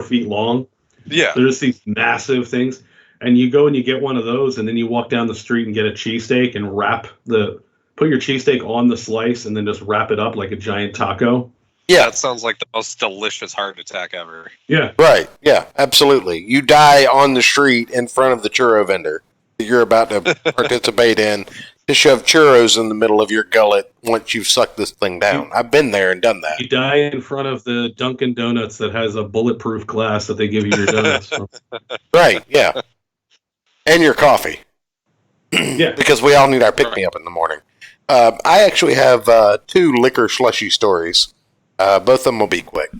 feet long. Yeah. They're just these massive things, and you go and you get one of those, and then you walk down the street and get a cheesesteak and put your cheesesteak on the slice, and then just wrap it up like a giant taco. Yeah. That sounds like the most delicious heart attack ever. Yeah. Right. Yeah, absolutely. You die on the street in front of the churro vendor that you're about to participate in to shove churros in the middle of your gullet once you've sucked this thing down. I've been there and done that. You die in front of the Dunkin' Donuts that has a bulletproof glass that they give you your donuts from. Right, yeah. And your coffee. Yeah. Because we all need our pick-me-up in the morning. I actually have 2 liquor slushy stories. Both of them will be quick.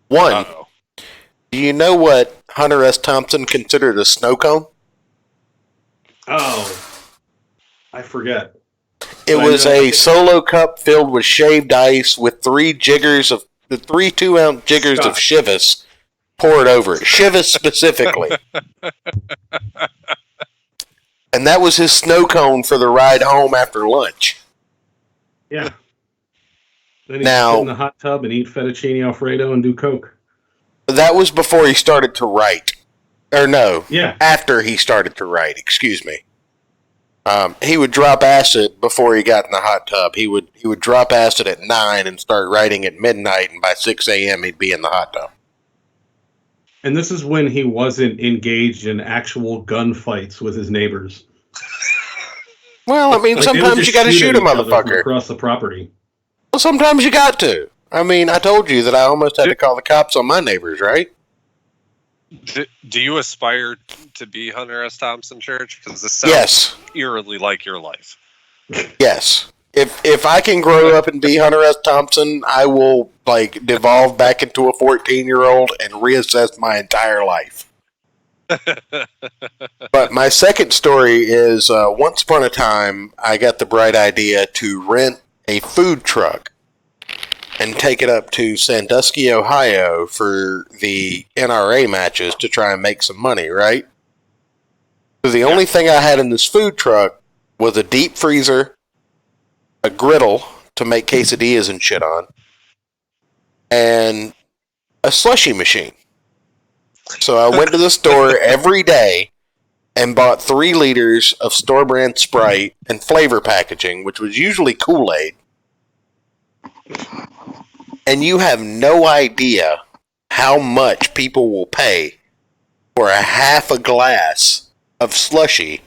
One, Uh-oh. do you know what Hunter S. Thompson considered a snow cone? Oh, I forget. It was a solo cup filled with shaved ice with 3 2-ounce jiggers of Chivas poured over it. Chivas specifically. And that was his snow cone for the ride home after lunch. Yeah. Then he'd sit in the hot tub and eat fettuccine Alfredo and do Coke. That was before he started to write. Or no. Yeah. After he started to write, excuse me. He would drop acid before he got in the hot tub. He would drop acid at 9 and start writing at midnight, and by 6 a.m. he'd be in the hot tub. And this is when he wasn't engaged in actual gunfights with his neighbors. Well, I mean, Like, they would sometimes just you got to shoot a at each other from motherfucker. across the property. Well, sometimes you got to. I mean, I told you that I almost had to call the cops on my neighbors, right? Do you aspire to be Hunter S. Thompson Church? Because this sounds Yes. eerily like your life. Yes. If I can grow up and be Hunter S. Thompson, I will devolve back into a 14-year-old and reassess my entire life. But my second story is once upon a time, I got the bright idea to rent a food truck and take it up to Sandusky, Ohio for the NRA matches to try and make some money, right? So the only thing I had in this food truck was a deep freezer, a griddle to make quesadillas and shit on, and a slushy machine. So I went to the store every day and bought 3 liters of store-brand Sprite and flavor packaging, which was usually Kool-Aid. And you have no idea how much people will pay for a half a glass of slushy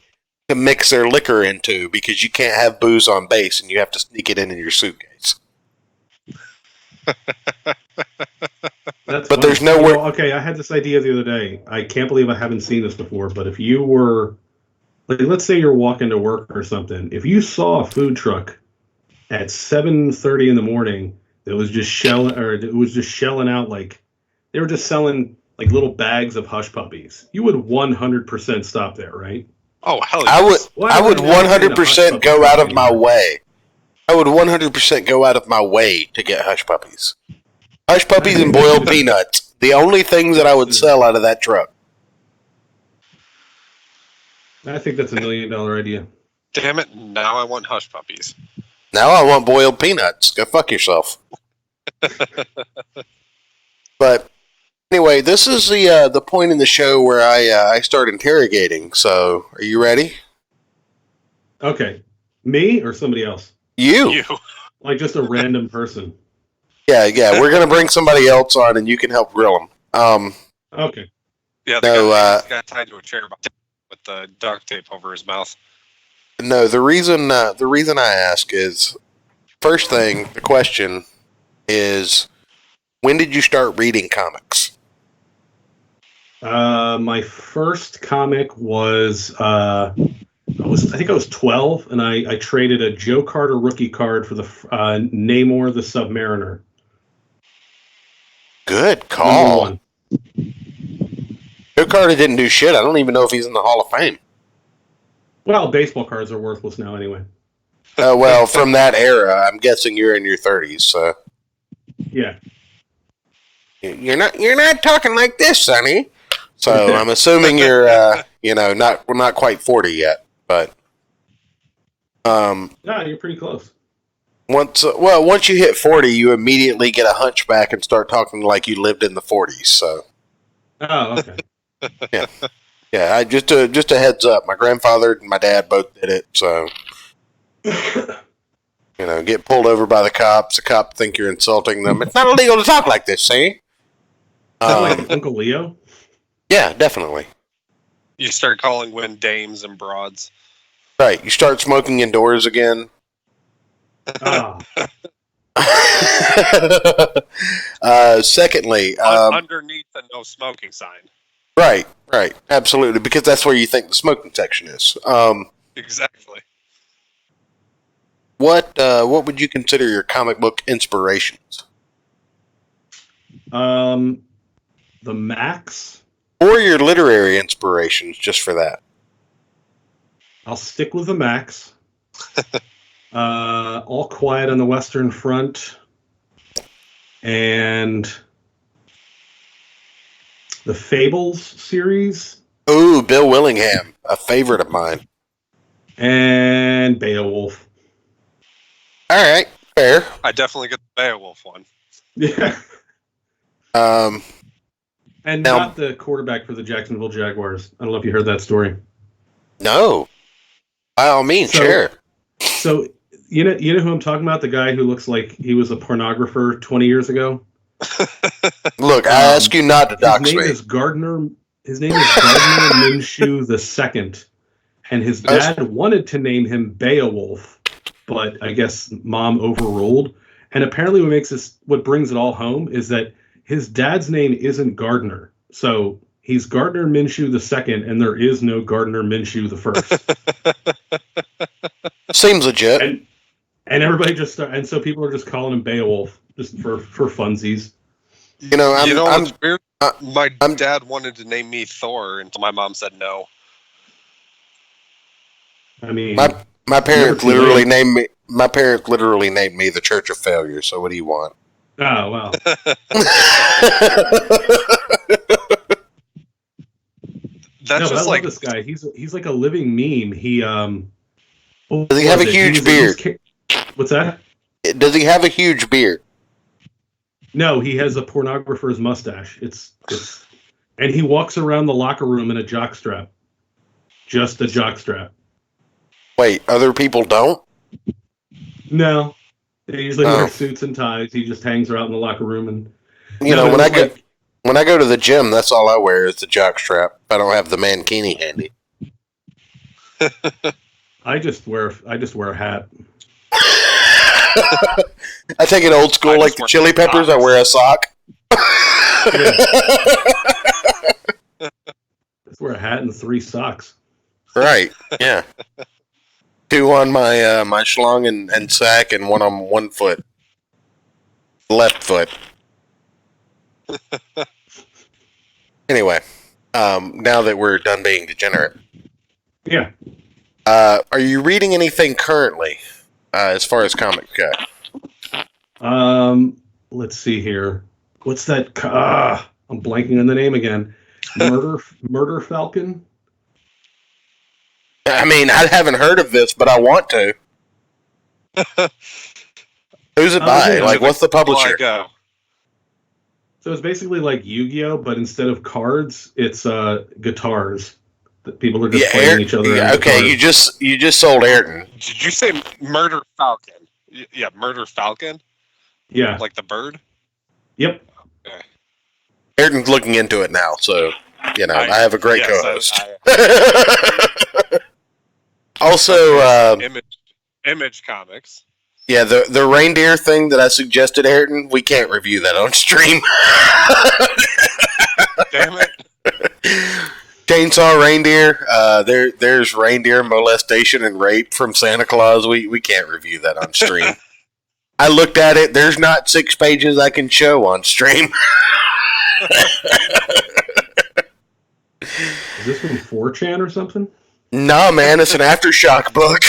to mix their liquor into, because you can't have booze on base and you have to sneak it in your suitcase. But funny. There's nowhere. Okay, I had this idea the other day. I can't believe I haven't seen this before. But if you were, let's say you're walking to work or something, if you saw a food truck at 7:30 in the morning that was just shelling out, they were just selling little bags of hush puppies, you would 100% stop there, right? Oh, hell yes. I would 100% go out of my way. I would 100% go out of my way to get hush puppies. Hush puppies and boiled peanuts. The only things that I would sell out of that truck. I think that's $1 million idea. Damn it, now I want hush puppies. Now I want boiled peanuts. Go fuck yourself. But anyway, this is the point in the show where I start interrogating. So, are you ready? Okay. Me or somebody else? You. Just a random person. Yeah. We're gonna bring somebody else on, and you can help grill them. Okay. Yeah, the guy got tied to a chair with the duct tape over his mouth. No, the reason I ask is, first thing, the question is, when did you start reading comics? My first comic was I think I was 12, and I traded a Joe Carter rookie card for the Namor the Submariner. Good call. Joe Carter didn't do shit. I don't even know if he's in the Hall of Fame. Well, baseball cards are worthless now anyway. Well, from that era, I'm guessing you're in your 30s, so. Yeah. You're not talking like this, Sonny. So I'm assuming you're not quite 40 yet, but no, you're pretty close. Once you hit 40, you immediately get a hunchback and start talking like you lived in the 40s. So. Oh, okay. Yeah. Yeah, just a heads up. My grandfather and my dad both did it, so get pulled over by the cops. The cops think you're insulting them. It's not illegal to talk like this, see? Like Uncle Leo? Yeah, definitely. You start calling women dames and broads. Right. You start smoking indoors again. Oh. Secondly, underneath the no smoking sign. Right, absolutely, because that's where you think the smoking section is. Exactly. What would you consider your comic book inspirations? The Max. Or your literary inspirations, just for that. I'll stick with the Max. All Quiet on the Western Front. And the Fables series. Ooh, Bill Willingham, a favorite of mine. And Beowulf. All right, fair. I definitely get the Beowulf one. Yeah. And now, not the quarterback for the Jacksonville Jaguars. I don't know if you heard that story. No. By all means, share. So you know who I'm talking about? The guy who looks like he was a pornographer 20 years ago. Look, I ask you not to dox me. His name is Gardner Minshew II, and his dad wanted to name him Beowulf, but I guess mom overruled. And apparently, what brings it all home is that his dad's name isn't Gardner, so He's Gardner Minshew the second, and there is no Gardner Minshew the first. Seems legit. And everybody and so people are just calling him Beowulf just for funsies. What's weird? My dad wanted to name me Thor until my mom said no. I mean, my parents literally named me. My parents literally named me the Church of Failure. So what do you want? Oh wow. I love this guy. He's like a living meme. He does he have a huge beard? What's that? Does he have a huge beard? No, he has a pornographer's mustache. It's and he walks around the locker room in a jockstrap. Just a jockstrap. Wait, other people don't? No. They usually wear suits and ties. He just hangs around in the locker room and when I go to the gym, that's all I wear is the jockstrap. I don't have the mankini handy. I just wear a hat. I take it old school like the Chili Peppers. I wear a sock. Just wear a hat and 3 socks. Right. Yeah. 2 on my my schlong and sack, and 1 on one foot. Left foot. Anyway, now that we're done being degenerate. Yeah. Are you reading anything currently, as far as comics go? Let's see here. What's that? I'm blanking on the name again. Murder Falcon? I mean, I haven't heard of this, but I want to. Who's it by? Yeah. Like, what's the publisher? So it's basically like Yu-Gi-Oh, but instead of cards, it's guitars that people are just playing each other. Yeah, okay, guitars. you just sold Ayrton. Did you say Murder Falcon? Yeah, Murder Falcon. Yeah, like the bird. Yep. Okay. Ayrton's looking into it now, so I have a great co-host. Also, Image Comics. Yeah, the reindeer thing that I suggested, Ayrton, we can't review that on stream. Damn it. Chainsaw Reindeer, there's reindeer molestation and rape from Santa Claus. We can't review that on stream. I looked at it. There's not 6 pages I can show on stream. Is this from 4chan or something? Nah, man, it's an Aftershock book.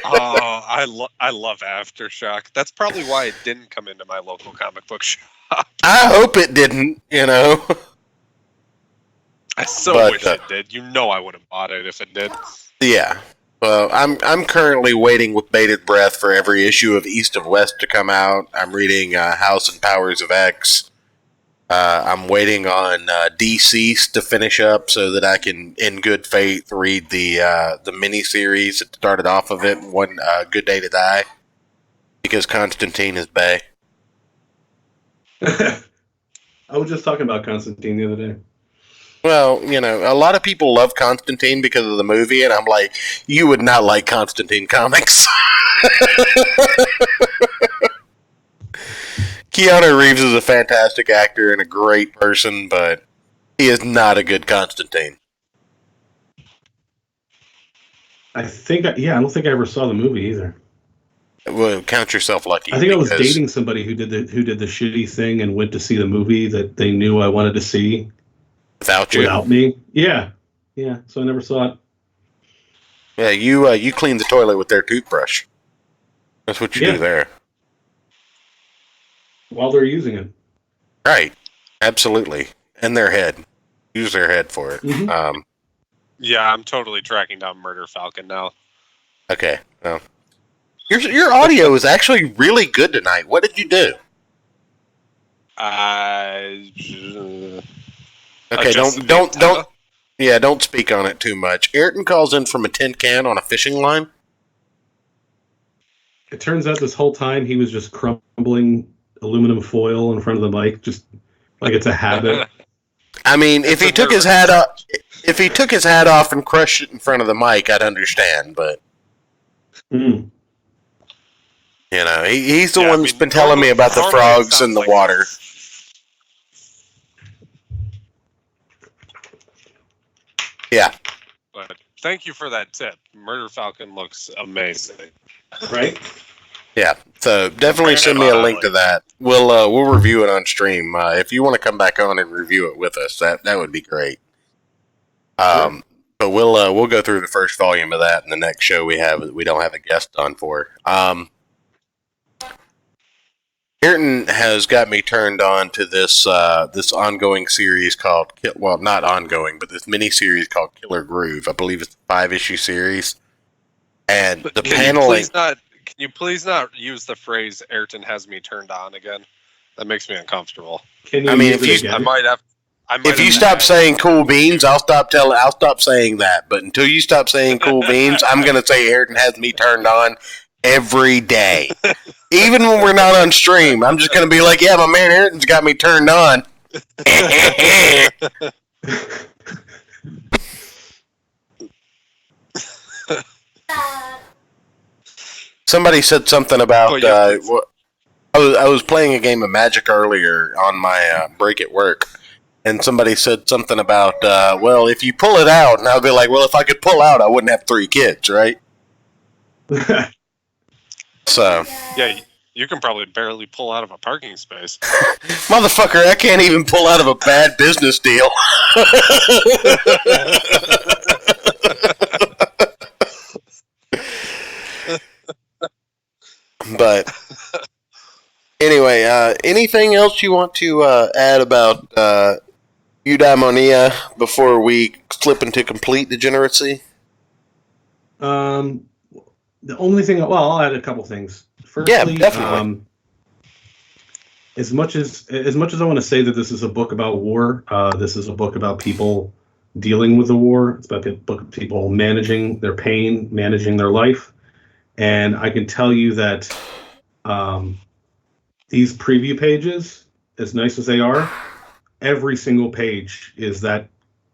Oh, I love Aftershock. That's probably why it didn't come into my local comic book shop. I hope it didn't, I so wish it did. I would have bought it if it did. Yeah. Well, I'm currently waiting with bated breath for every issue of East of West to come out. I'm reading House and Powers of X. I'm waiting on Deceased to finish up so that I can, in good faith, read the miniseries that started off of it, One Good Day to Die, because Constantine is bae. I was just talking about Constantine the other day. Well, a lot of people love Constantine because of the movie, and I'm like, you would not like Constantine comics. Keanu Reeves is a fantastic actor and a great person, but he is not a good Constantine. I don't think I ever saw the movie either. Well, count yourself lucky. I think I was dating somebody who did the shitty thing and went to see the movie that they knew I wanted to see without me. Yeah. So I never saw it. Yeah, you clean the toilet with their toothbrush. That's what you do there. While they're using it. Right. Absolutely. And their head. Use their head for it. Mm-hmm. Yeah, I'm totally tracking down Murder Falcon now. Okay. Well, your audio is actually really good tonight. What did you do? Okay, don't speak on it too much. Ayrton calls in from a tin can on a fishing line. It turns out this whole time he was just crumbling aluminum foil in front of the mic, just like it's a habit. I mean, if he took his hat off and crushed it in front of the mic, I'd understand. But he's the one that's been telling me about the frogs in the water. Yeah. But thank you for that tip. Murder Falcon looks amazing. Right? Yeah. So definitely send me a link to that. We'll review it on stream. If you want to come back on and review it with us, that would be great. Sure. But we'll go through the first volume of that in the next show we don't have a guest on for. Ayrton has got me turned on to this ongoing series called not ongoing, but this mini series called Killer Groove. I believe it's a 5-issue series, and the paneling. Can you please not use the phrase "Ayrton has me turned on" again? That makes me uncomfortable. Can you use it again? I might have. If you stop saying cool beans, I'll stop saying that. But until you stop saying cool beans, I'm going to say Ayrton has me turned on every day. Even when we're not on stream, I'm just going to be like, yeah, my man Ayrton's got me turned on. Somebody said something about... I was playing a game of Magic earlier on my break at work. And somebody said something about, well, if you pull it out, and I'll be like, well, if I could pull out, I wouldn't have 3 kids, right? So. Yeah, you can probably barely pull out of a parking space. Motherfucker, I can't even pull out of a bad business deal. But, anyway, anything else you want to add about Eudaimonia before we slip into complete degeneracy? The only thing, I'll add a couple things. Firstly, yeah, definitely. As much as I want to say that this is a book about war, this is a book about people dealing with the war. It's about a book of people managing their pain, managing their life. And I can tell you that these preview pages, as nice as they are, every single page is that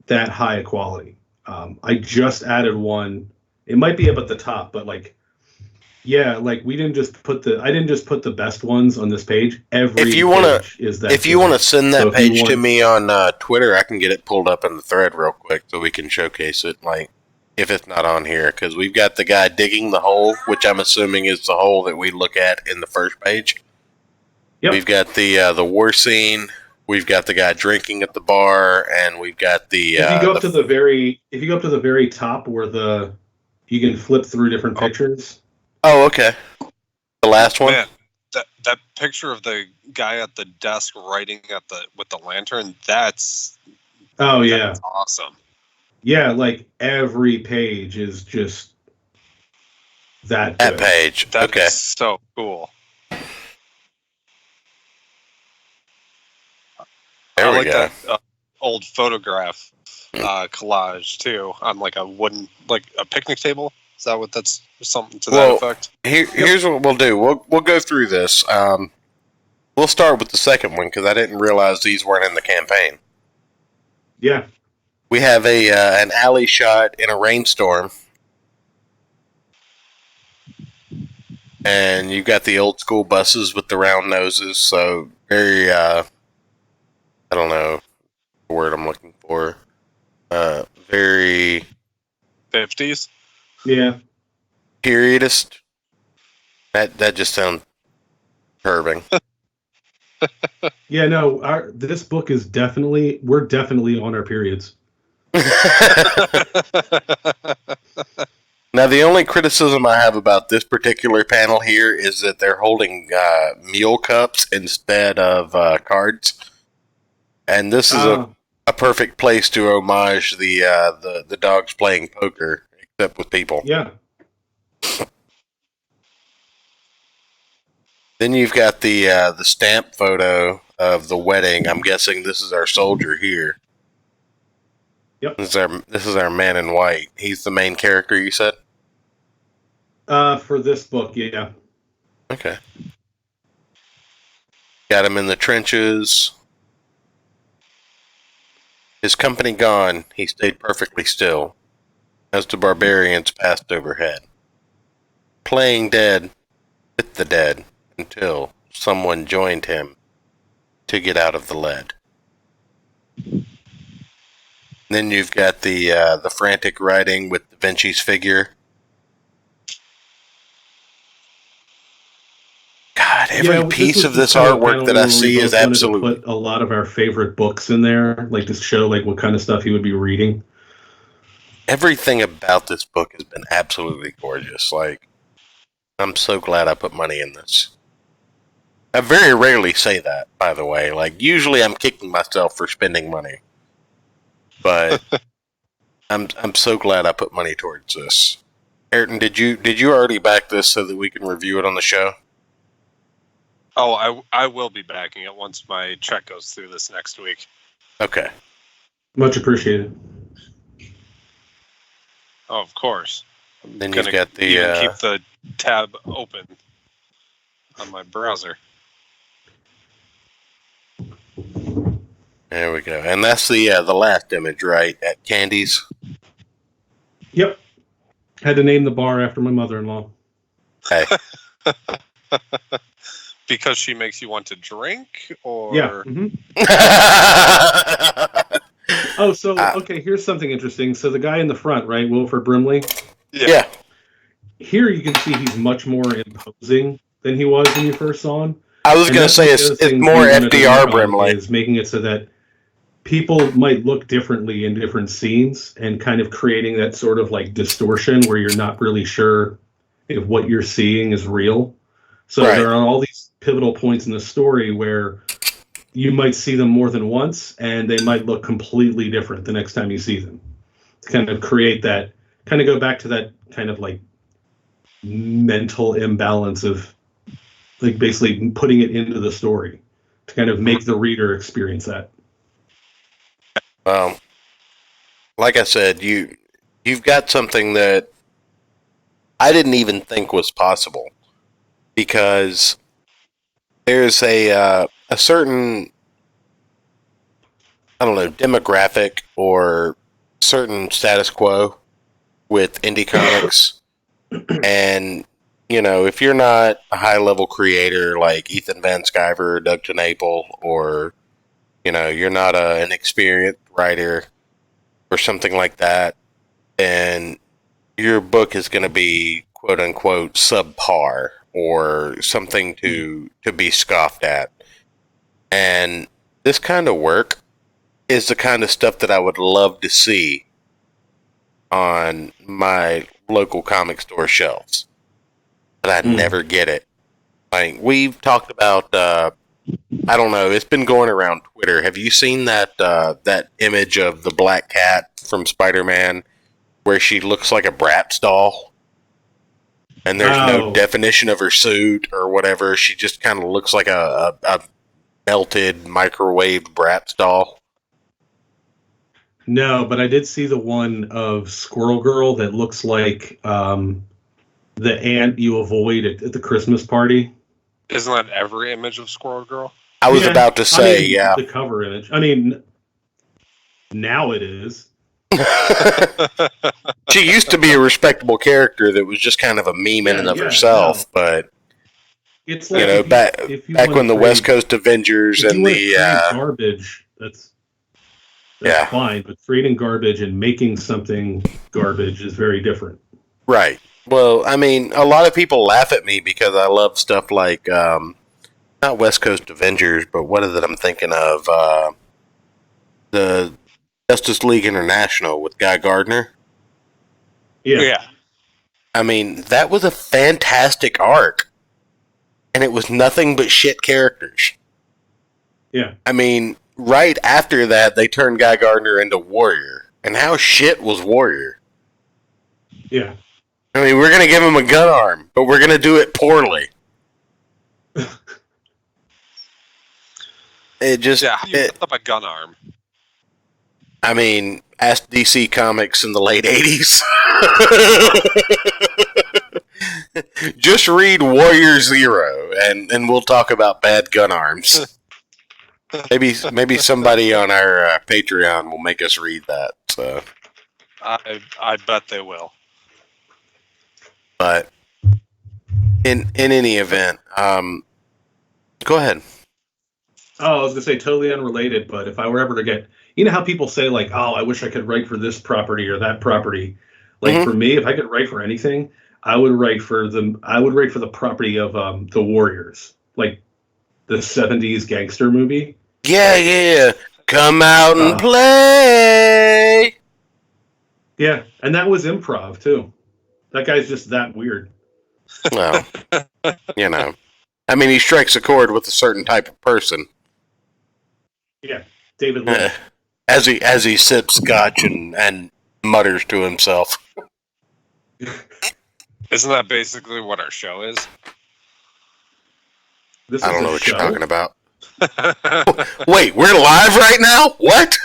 high quality. I just added one. It might be up at the top, but I didn't just put the best ones on this page. If you want to send that page to me on Twitter, I can get it pulled up in the thread real quick so we can showcase it. If it's not on here, because we've got the guy digging the hole, which I'm assuming is the hole that we look at in the first page. Yep. We've got the war scene. We've got the guy drinking at the bar, and we've got the. If you go up to the very top where you can flip through different pictures. Oh, okay. The last one. Man, that picture of the guy at the desk writing with the lantern. That's awesome. Yeah, every page is just that page. That is so cool. There we go. That old photograph collage too on a wooden a picnic table. Is that what that's something to that effect? Here's what we'll do. We'll go through this. We'll start with the second one because I didn't realize these weren't in the campaign. Yeah. We have an alley shot in a rainstorm. And you've got the old school buses with the round noses, so very, I don't know the word I'm looking for. Very... 50s? Yeah. Periodist. That just sounds curbing. Yeah, no, this book is we're definitely on our periods. Now, the only criticism I have about this particular panel here is that they're holding meal cups instead of cards, and this is a perfect place to homage the dogs playing poker, except with people. Yeah. Then you've got the stamp photo of the wedding. I'm guessing this is our soldier here. Yep. This is our man in white. He's the main character, you said? For this book, yeah. Okay. Got him in the trenches. His company gone, he stayed perfectly still, as the barbarians passed overhead. Playing dead with the dead until someone joined him to get out of the lead. Then you've got the frantic writing with Da Vinci's figure. God, every piece of this artwork that I see is absolutely. Put a lot of our favorite books in there, like to show like what kind of stuff he would be reading. Everything about this book has been absolutely gorgeous. Like, I'm so glad I put money in this. I very rarely say that, by the way. Like, usually I'm kicking myself for spending money. But I'm so glad I put money towards this. Ayrton, did you already back this so that we can review it on the show? Oh, I will be backing it once my check goes through this next week. Okay. Much appreciated. Oh, of course. Then you've got the keep the tab open on my browser. There we go. And that's the last image, right? At Candy's? Yep. Had to name the bar after my mother-in-law. Hey. Because she makes you want to drink? Or... Yeah. Mm-hmm. Oh, so, okay, here's something interesting. So the guy in the front, right, Wilford Brimley? Yeah. Here you can see he's much more imposing than he was when you first saw him. I was going to say it's more FDR Brimley. Is making it so that people might look differently in different scenes and kind of creating that sort of like distortion where you're not really sure if what you're seeing is real. So there are all these pivotal points in the story where you might see them more than once and they might look completely different the next time you see them. To kind of create that, kind of go back to that kind of like mental imbalance of like basically putting it into the story to kind of make the reader experience that. Like I said, you've got something that I didn't even think was possible, because there's a certain, I don't know, demographic or certain status quo with indie comics. And, you know, if you're not a high-level creator like Ethan Van Sciver or Doug TenNapel, or, you know, you're not an experienced writer or something like that, then your book is going to be, quote-unquote, subpar or something to be scoffed at. And this kind of work is the kind of stuff that I would love to see on my local comic store shelves. But I never get it. Like, we've talked about, I don't know, it's been going around Twitter. Have you seen that image of the Black Cat from Spider-Man where she looks like a Bratz doll? And there's no definition of her suit or whatever. She just kind of looks like a melted, microwaved Bratz doll. No, but I did see the one of Squirrel Girl that looks like the aunt you avoid at the Christmas party. Isn't that every image of Squirrel Girl? I was about to say, yeah. The cover image. I mean, now it is. She used to be a respectable character that was just kind of a meme in and of herself, but it's like, you know, back when the West Coast Avengers and the garbage, that's fine, but creating garbage and making something garbage is very different. Right. Well, I mean, a lot of people laugh at me because I love stuff like not West Coast Avengers, but what is it I'm thinking of? The Justice League International with Guy Gardner. Yeah. I mean, that was a fantastic arc, and it was nothing but shit characters. Yeah. I mean, right after that, they turned Guy Gardner into Warrior, and how shit was Warrior? Yeah. I mean, we're going to give him a gun arm, but we're going to do it poorly. It just... Yeah, how do you put up a gun arm? I mean, ask DC Comics in the late 80s. Just read Warrior Zero, and we'll talk about bad gun arms. Maybe somebody on our Patreon will make us read that. So, I bet they will. But in any event, go ahead. Oh, I was gonna say totally unrelated, but if I were ever to get, you know how people say like, oh, I wish I could write for this property or that property. Like for me, if I could write for anything, I would write for the property of the Warriors, like the '70s gangster movie. Yeah. Come out and play. Yeah, and that was improv too. That guy's just that weird. Well, you know, I mean, he strikes a chord with a certain type of person. Yeah, David Lynch. As he sips scotch and mutters to himself. Isn't that basically what our show is? I don't know what you're talking about. Wait, we're live right now? What?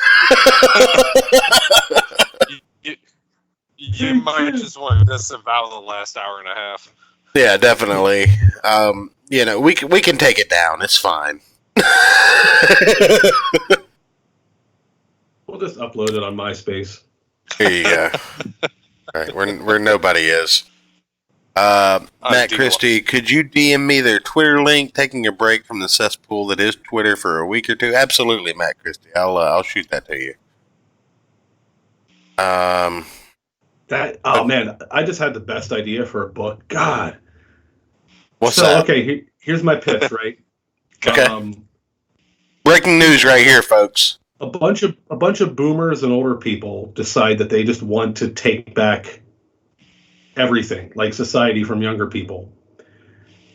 You might just want to disavow the last hour and a half. Yeah, definitely. You know, we can take it down. It's fine. We'll just upload it on MySpace. There you go. All right, where nobody is. Matt Christie, could you DM me their Twitter link? Taking a break from the cesspool that is Twitter for a week or two. Absolutely, Matt Christie. I'll shoot that to you. Man, I just had the best idea for a book. God. What's that? Okay, here's my pitch, right? Okay. Breaking news right here, folks. A bunch of boomers and older people decide that they just want to take back everything, like society, from younger people.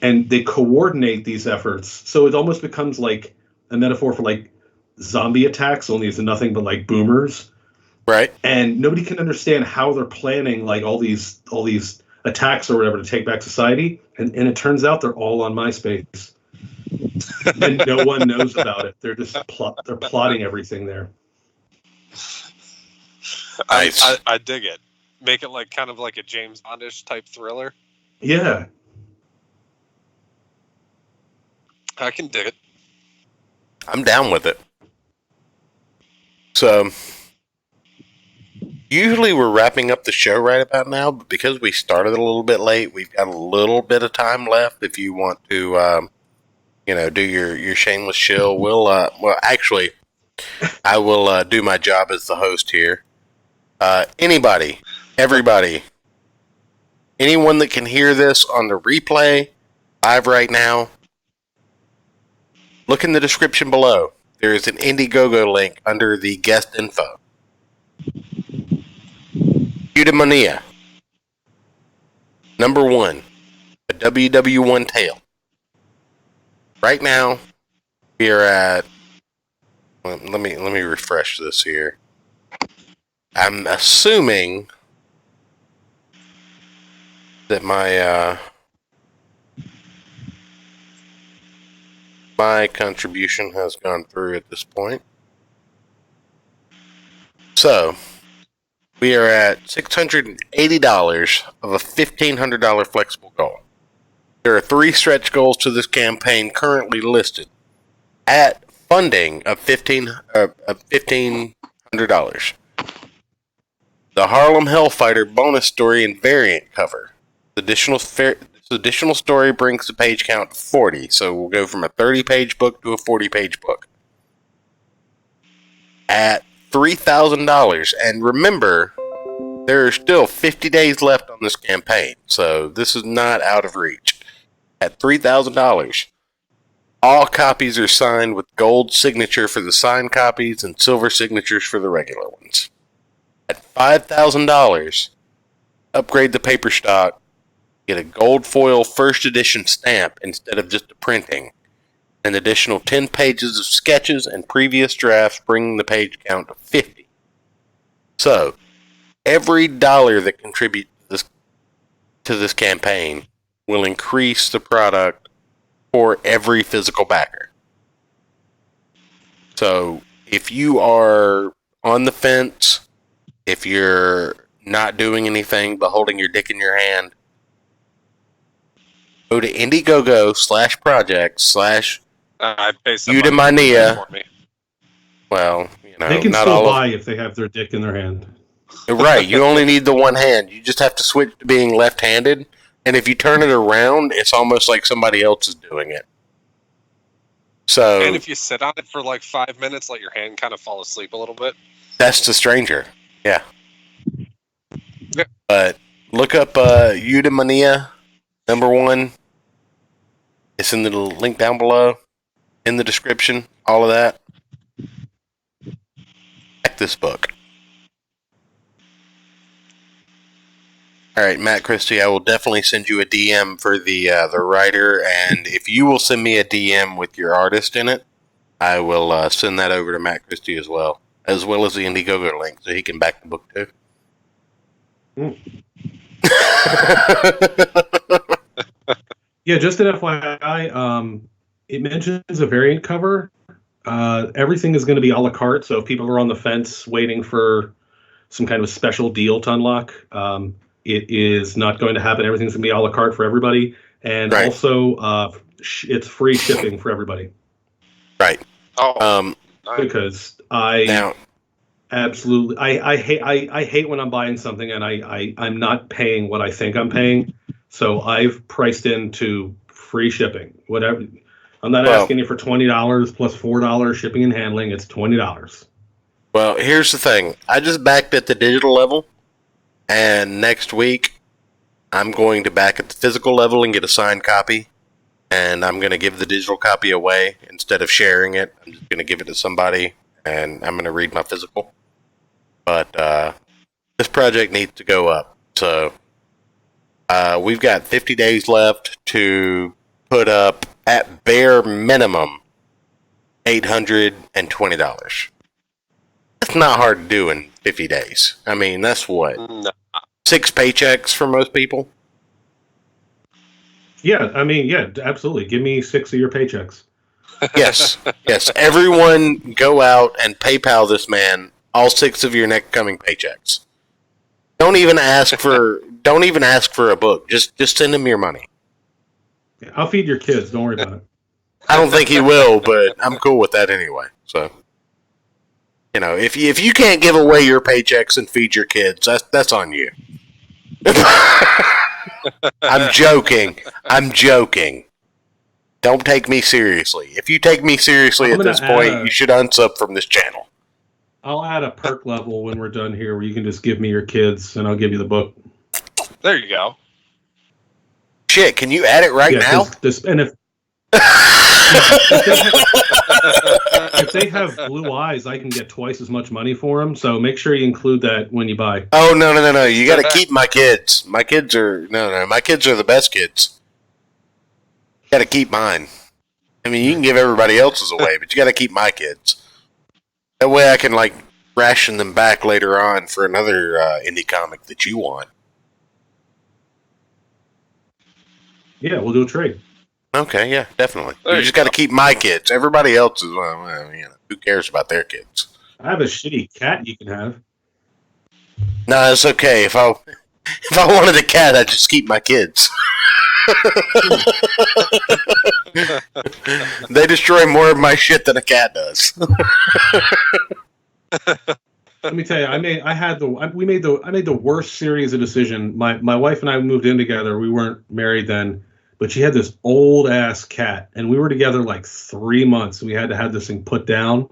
And they coordinate these efforts. So it almost becomes like a metaphor for like zombie attacks, only it's nothing but like boomers. Right. And nobody can understand how they're planning like all these attacks or whatever to take back society. And it turns out they're all on MySpace. And no one knows about it. They're just they're plotting everything there. Nice. I dig it. Make it like kind of like a James Bondish type thriller. Yeah. I can dig it. I'm down with it. So, usually we're wrapping up the show right about now, but because we started a little bit late, we've got a little bit of time left. If you want to, do your shameless shill, actually, I will do my job as the host here. Anybody, everybody, anyone that can hear this on the replay live right now, look in the description below. There is an Indiegogo link under the guest info. Eudaimonia. Number 1. A WW1 tale. Right now, we are at... Let me refresh this here. I'm assuming that my contribution has gone through at this point. So, we are at $680 of a $1,500 flexible goal. There are 3 stretch goals to this campaign currently listed at funding of $1,500. The Harlem Hellfighter bonus story and variant cover. The additional story brings the page count to 40, so we'll go from a 30-page book to a 40-page book. At $3,000, and remember, there are still 50 days left on this campaign, so this is not out of reach. At $3,000, all copies are signed with gold signature for the signed copies and silver signatures for the regular ones. At $5,000, upgrade the paper stock, get a gold foil first edition stamp instead of just a printing, an additional 10 pages of sketches and previous drafts, bringing the page count to 50. So, every dollar that contributes to this campaign will increase the product for every physical backer. So, if you are on the fence, if you're not doing anything but holding your dick in your hand, go to Indiegogo/project/Eudaimonia. Well, they can not still all buy if they have their dick in their hand. Right, you only need the one hand. You just have to switch to being left-handed, and if you turn it around, it's almost like somebody else is doing it. So, and if you sit on it for like 5 minutes, let your hand kind of fall asleep a little bit. that's the stranger. Yeah. Yeah. But look up Eudaimonia #1. It's in the link down below, in the description, all of that. Check this book. All right, Matt Christie, I will definitely send you a DM for the writer, and if you will send me a DM with your artist in it, I will send that over to Matt Christie as well as the Indiegogo link, so he can back the book too. Yeah, just an FYI, it mentions a variant cover. Everything is going to be a la carte, so if people are on the fence waiting for some kind of special deal to unlock, it is not going to happen. Everything's going to be a la carte for everybody. And also, it's free shipping for everybody. Right. Oh, because I hate when I'm buying something and I'm not paying what I think I'm paying. So I've priced into free shipping. Whatever. I'm not asking you for $20 plus $4 shipping and handling. It's $20. Well, here's the thing. I just backed at the digital level, and next week I'm going to back at the physical level and get a signed copy. And I'm going to give the digital copy away instead of sharing it. I'm just going to give it to somebody, and I'm going to read my physical. But this project needs to go up. So we've got 50 days left to put up, at bare minimum, $820. That's not hard to do in 50 days. I mean, that's what? no. 6 paychecks for most people? Yeah, I mean, yeah, absolutely. Give me 6 of your paychecks. Yes, yes. Everyone go out and PayPal this man all 6 of your next coming paychecks. Don't even ask for a book. Just send him your money. Yeah, I'll feed your kids. Don't worry about it. I don't think he will, but I'm cool with that anyway. So, you know, if you can't give away your paychecks and feed your kids, that's on you. I'm joking. Don't take me seriously. If you take me seriously at this point, you should unsub from this channel. I'll add a perk level when we're done here where you can just give me your kids and I'll give you the book. There you go. Shit, can you add it right now? And if they have blue eyes, I can get twice as much money for them. So make sure you include that when you buy. Oh, no. You got to keep my kids. My kids are the best kids. You got to keep mine. I mean, you can give everybody else's away, but you got to keep my kids. That way I can, like, ration them back later on for another indie comic that you want. Yeah, we'll do a trade. Okay, yeah, definitely. You just got to keep my kids. Everybody else is, well, you know, who cares about their kids? I have a shitty cat you can have. No, it's okay. If I wanted a cat, I'd just keep my kids. They destroy more of my shit than a cat does. Let me tell you, I made the worst series of decision. My wife and I moved in together. We weren't married then, but she had this old ass cat, and we were together like 3 months. We had to have this thing put down,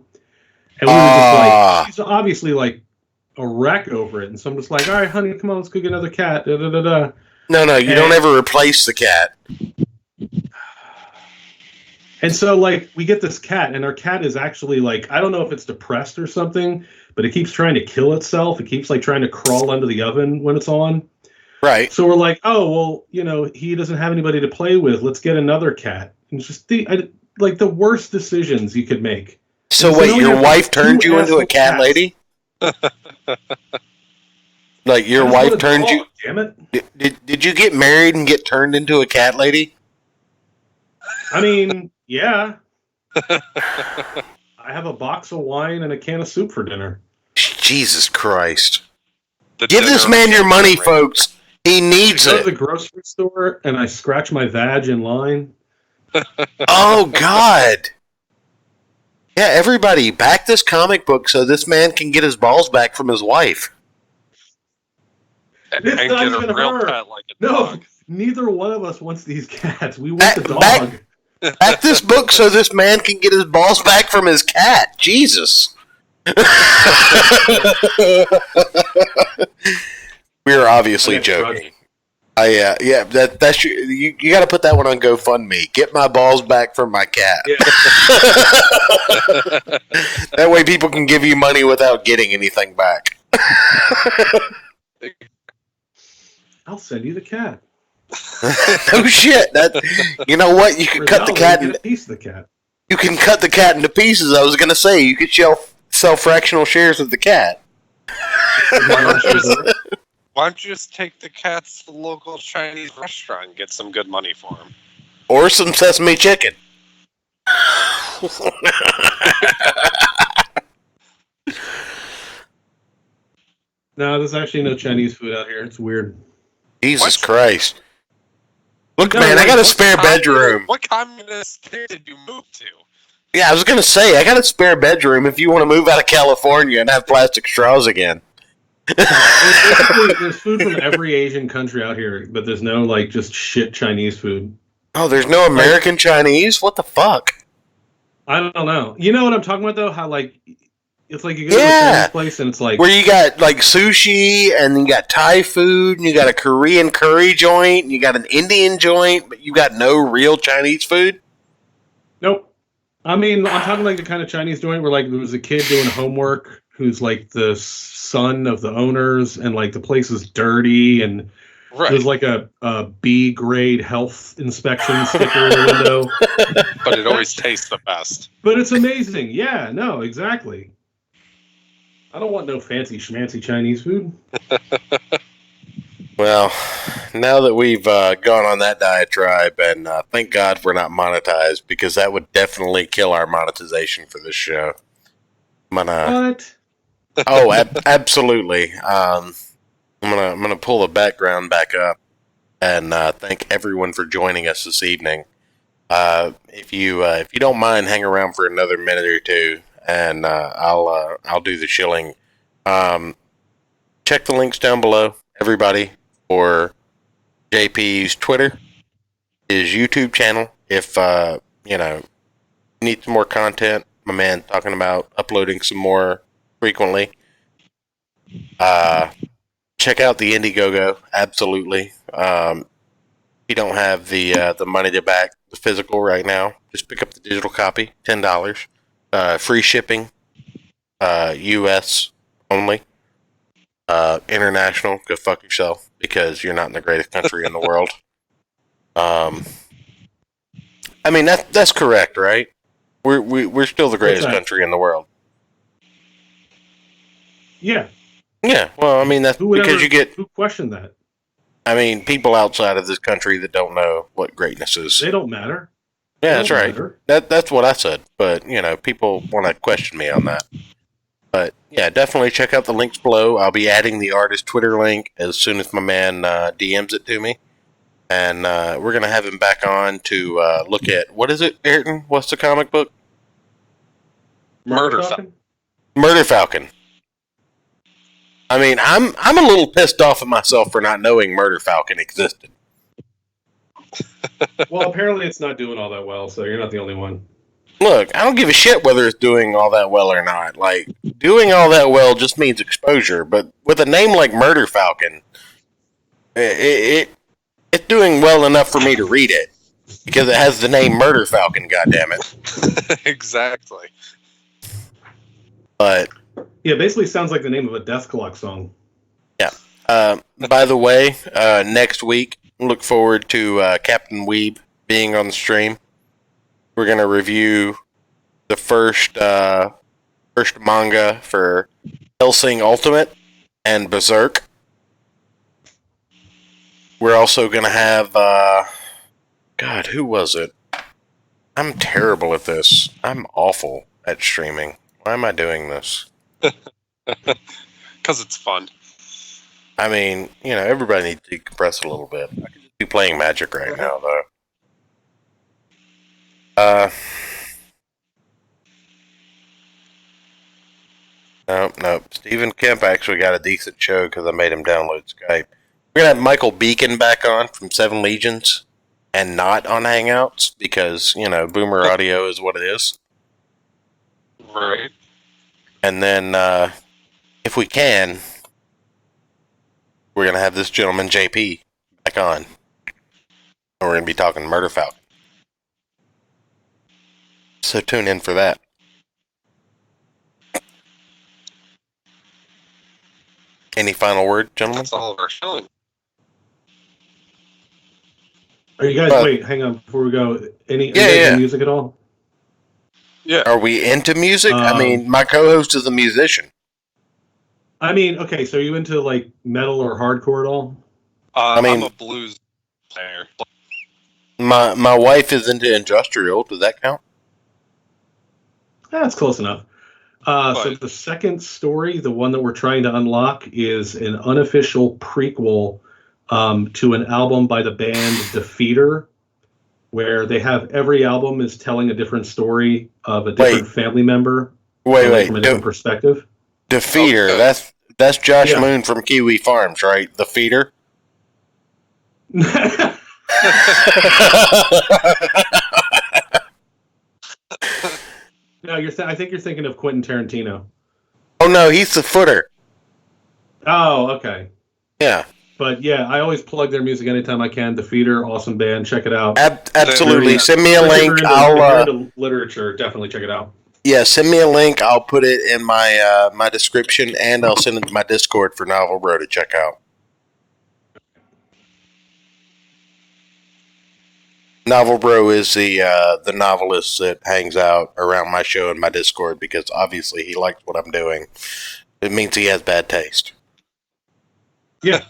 and we were just like, she's obviously like a wreck over it. And so I'm just like, all right, honey, come on, let's go get another cat. Da, da, da, da. No, you don't ever replace the cat. And so, like, we get this cat, and our cat is actually, like, I don't know if it's depressed or something, but it keeps trying to kill itself. It keeps, like, trying to crawl under the oven when it's on. Right. So we're like, oh, well, you know, he doesn't have anybody to play with. Let's get another cat. And it's just, like, the worst decisions you could make. So wait, your wife turned you into a cat lady? Like, your wife turned you... Damn it. Did you get married and get turned into a cat lady? I mean, yeah. I have a box of wine and a can of soup for dinner. Jesus Christ. Give this man your money, folks. He needs it. I go to the grocery store and I scratch my vag in line. Oh, God. Yeah, everybody, back this comic book so this man can get his balls back from his wife. And get a real pet like a dog. Neither one of us wants these cats. We want the dog. Back this book so this man can get his balls back from his cat. Jesus. We are obviously joking. Yeah, that's you got to put that one on GoFundMe. Get my balls back from my cat. Yeah. That way people can give you money without getting anything back. I'll send you the cat. No shit. You know what? You can cut the cat into a piece of the cat. You can cut the cat into pieces. I was going to say you could sell fractional shares of the cat. Why don't you just take the cats to the local Chinese restaurant and get some good money for them? Or some sesame chicken. No, there's actually no Chinese food out here. It's weird. Jesus Christ. Look, man, I got a spare bedroom. What communist state did you move to? Yeah, I was going to say, I got a spare bedroom if you want to move out of California and have plastic straws again. There's food from every Asian country out here, but there's no, like, just shit Chinese food. Oh, there's no American Chinese? What the fuck? I don't know. You know what I'm talking about, though? How, like, it's like you go to a Chinese place and it's like... Where you got, like, sushi, and you got Thai food, and you got a Korean curry joint, and you got an Indian joint, but you got no real Chinese food? Nope. I mean, I'm talking like the kind of Chinese joint where, like, there was a kid doing homework who's, like, the son of the owners, and, like, the place is dirty, and there's, like, a B-grade health inspection sticker in the window. But it always tastes the best. But it's amazing. Yeah, no, exactly. I don't want no fancy schmancy Chinese food. Well, now that we've gone on that diatribe, and thank God we're not monetized, because that would definitely kill our monetization for this show. What? Oh, absolutely. I'm gonna pull the background back up and thank everyone for joining us this evening. If you don't mind, hang around for another minute or two, and I'll do the shilling. Check the links down below, everybody, for JP's Twitter, his YouTube channel. If you need some more content, my man talking about uploading some more frequently. Check out the Indiegogo, absolutely. If you don't have the money to back the physical right now, just pick up the digital copy, $10. Free shipping, US only. International, go fuck yourself, because you're not in the greatest country in the world. I mean, that's correct, right? We're still the greatest country in the world. Yeah. Yeah, well, I mean, that's because you get... Who questioned that? I mean, people outside of this country that don't know what greatness is. They don't matter. Yeah, that's right. That's what I said. But, people want to question me on that. But, yeah, definitely check out the links below. I'll be adding the artist Twitter link as soon as my man DMs it to me. And we're going to have him back on to look at... What is it, Ayrton? What's the comic book? Murder Falcon. Murder Falcon. I mean, I'm a little pissed off at myself for not knowing Murder Falcon existed. Well, apparently it's not doing all that well, so you're not the only one. Look, I don't give a shit whether it's doing all that well or not. Like, doing all that well just means exposure, but with a name like Murder Falcon, it's doing well enough for me to read it, because it has the name Murder Falcon, goddammit. Exactly. But... Yeah, basically sounds like the name of a Death Clock song. Yeah. By the way, next week, look forward to Captain Weeb being on the stream. We're going to review the first manga for Hellsing Ultimate and Berserk. We're also going to have... God, who was it? I'm terrible at this. I'm awful at streaming. Why am I doing this? Because it's fun. I mean, everybody needs to decompress a little bit. I could just be playing Magic right now, though. Nope. Stephen Kemp actually got a decent show because I made him download Skype. We're going to have Michael Beacon back on from Seven Legions. and not on Hangouts because, Boomer Audio is what it is. Right. And then, if we can, we're going to have this gentleman, JP, back on. And we're going to be talking Murder Falcon. So tune in for that. Any final word, gentlemen? That's all of our showing. Are you guys, wait, hang on before we go. Are you guys into music at all? Yeah. Are we into music? My co-host is a musician. Okay, so are you into like metal or hardcore at all? I'm a blues player. My wife is into industrial. Does that count? That's close enough. So the second story, the one that we're trying to unlock, is an unofficial prequel to an album by the band Defeater, where they have every album is telling a different story of a different family member. From a different perspective. Defeater, that's Josh Moon from Kiwi Farms, right? The Feeder. No, I think you're thinking of Quentin Tarantino. Oh no, he's the Footer. Oh, okay. Yeah. But yeah, I always plug their music anytime I can. The Feeder, awesome band. Check it out. Absolutely. Send me a link. If you're into literature, definitely check it out. Yeah, send me a link. I'll put it in my my description, and I'll send it to my Discord for Novel Bro to check out. Novel Bro is the novelist that hangs out around my show and my Discord because obviously he likes what I'm doing. It means he has bad taste. Yeah.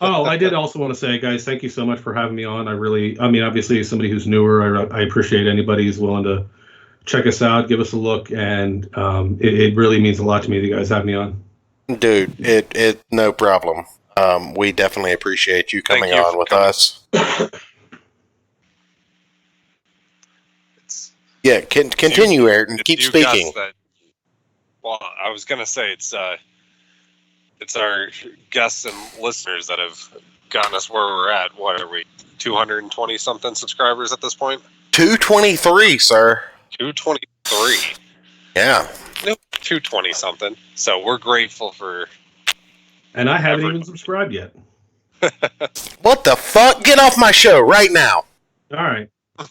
Oh, I did also want to say, guys, thank you so much for having me on. Obviously, as somebody who's newer, I appreciate anybody who's willing to check us out, give us a look, and it really means a lot to me that you guys have me on. Dude, it no problem. We definitely appreciate you coming on with us. Yeah, continue, Ayrton. Keep speaking. I was going to say it's our guests and listeners that have gotten us where we're at. What are we, 220 something subscribers at this point? 223, sir. 223. Yeah. Nope, 220 something. So we're grateful for. And I haven't even subscribed yet. What the fuck? Get off my show right now. All right. you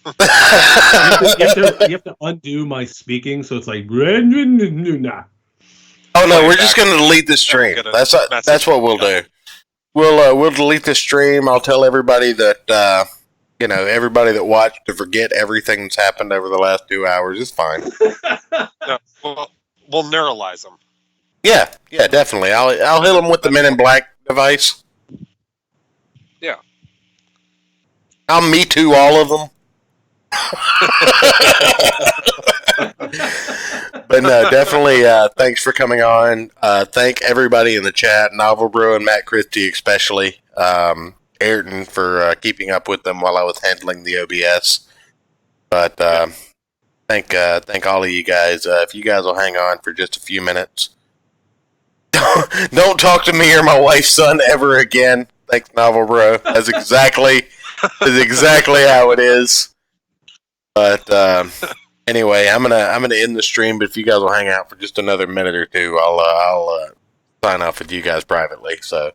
have to undo my speaking, so it's like. Oh no, we're just gonna delete the stream. That's what we'll do. We'll delete the stream. I'll tell everybody that everybody that watched to forget everything that's happened over the last 2 hours. It's fine. No, we'll neuralize them. Yeah, definitely. I'll hit them with the Men in Black device. Yeah. I'll Me Too all of them. But no, definitely thanks for coming on. Thank everybody in the chat, Novel Bro and Matt Christie especially. Ayrton for keeping up with them while I was handling the OBS. But thank all of you guys. If you guys will hang on for just a few minutes. Don't talk to me or my wife's son ever again. Thanks, Novel Bro. That's exactly how it is. But anyway, I'm gonna end the stream. But if you guys will hang out for just another minute or two, I'll sign off with you guys privately. So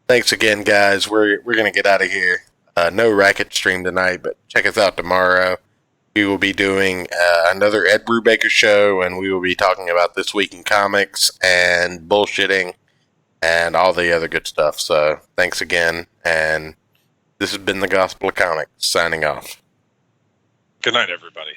thanks again, guys. We're gonna get out of here. No racket stream tonight, but check us out tomorrow. We will be doing another Ed Brubaker show, and we will be talking about This Week in Comics and bullshitting and all the other good stuff. So thanks again, and this has been the Gospel of Comics signing off. Good night, everybody.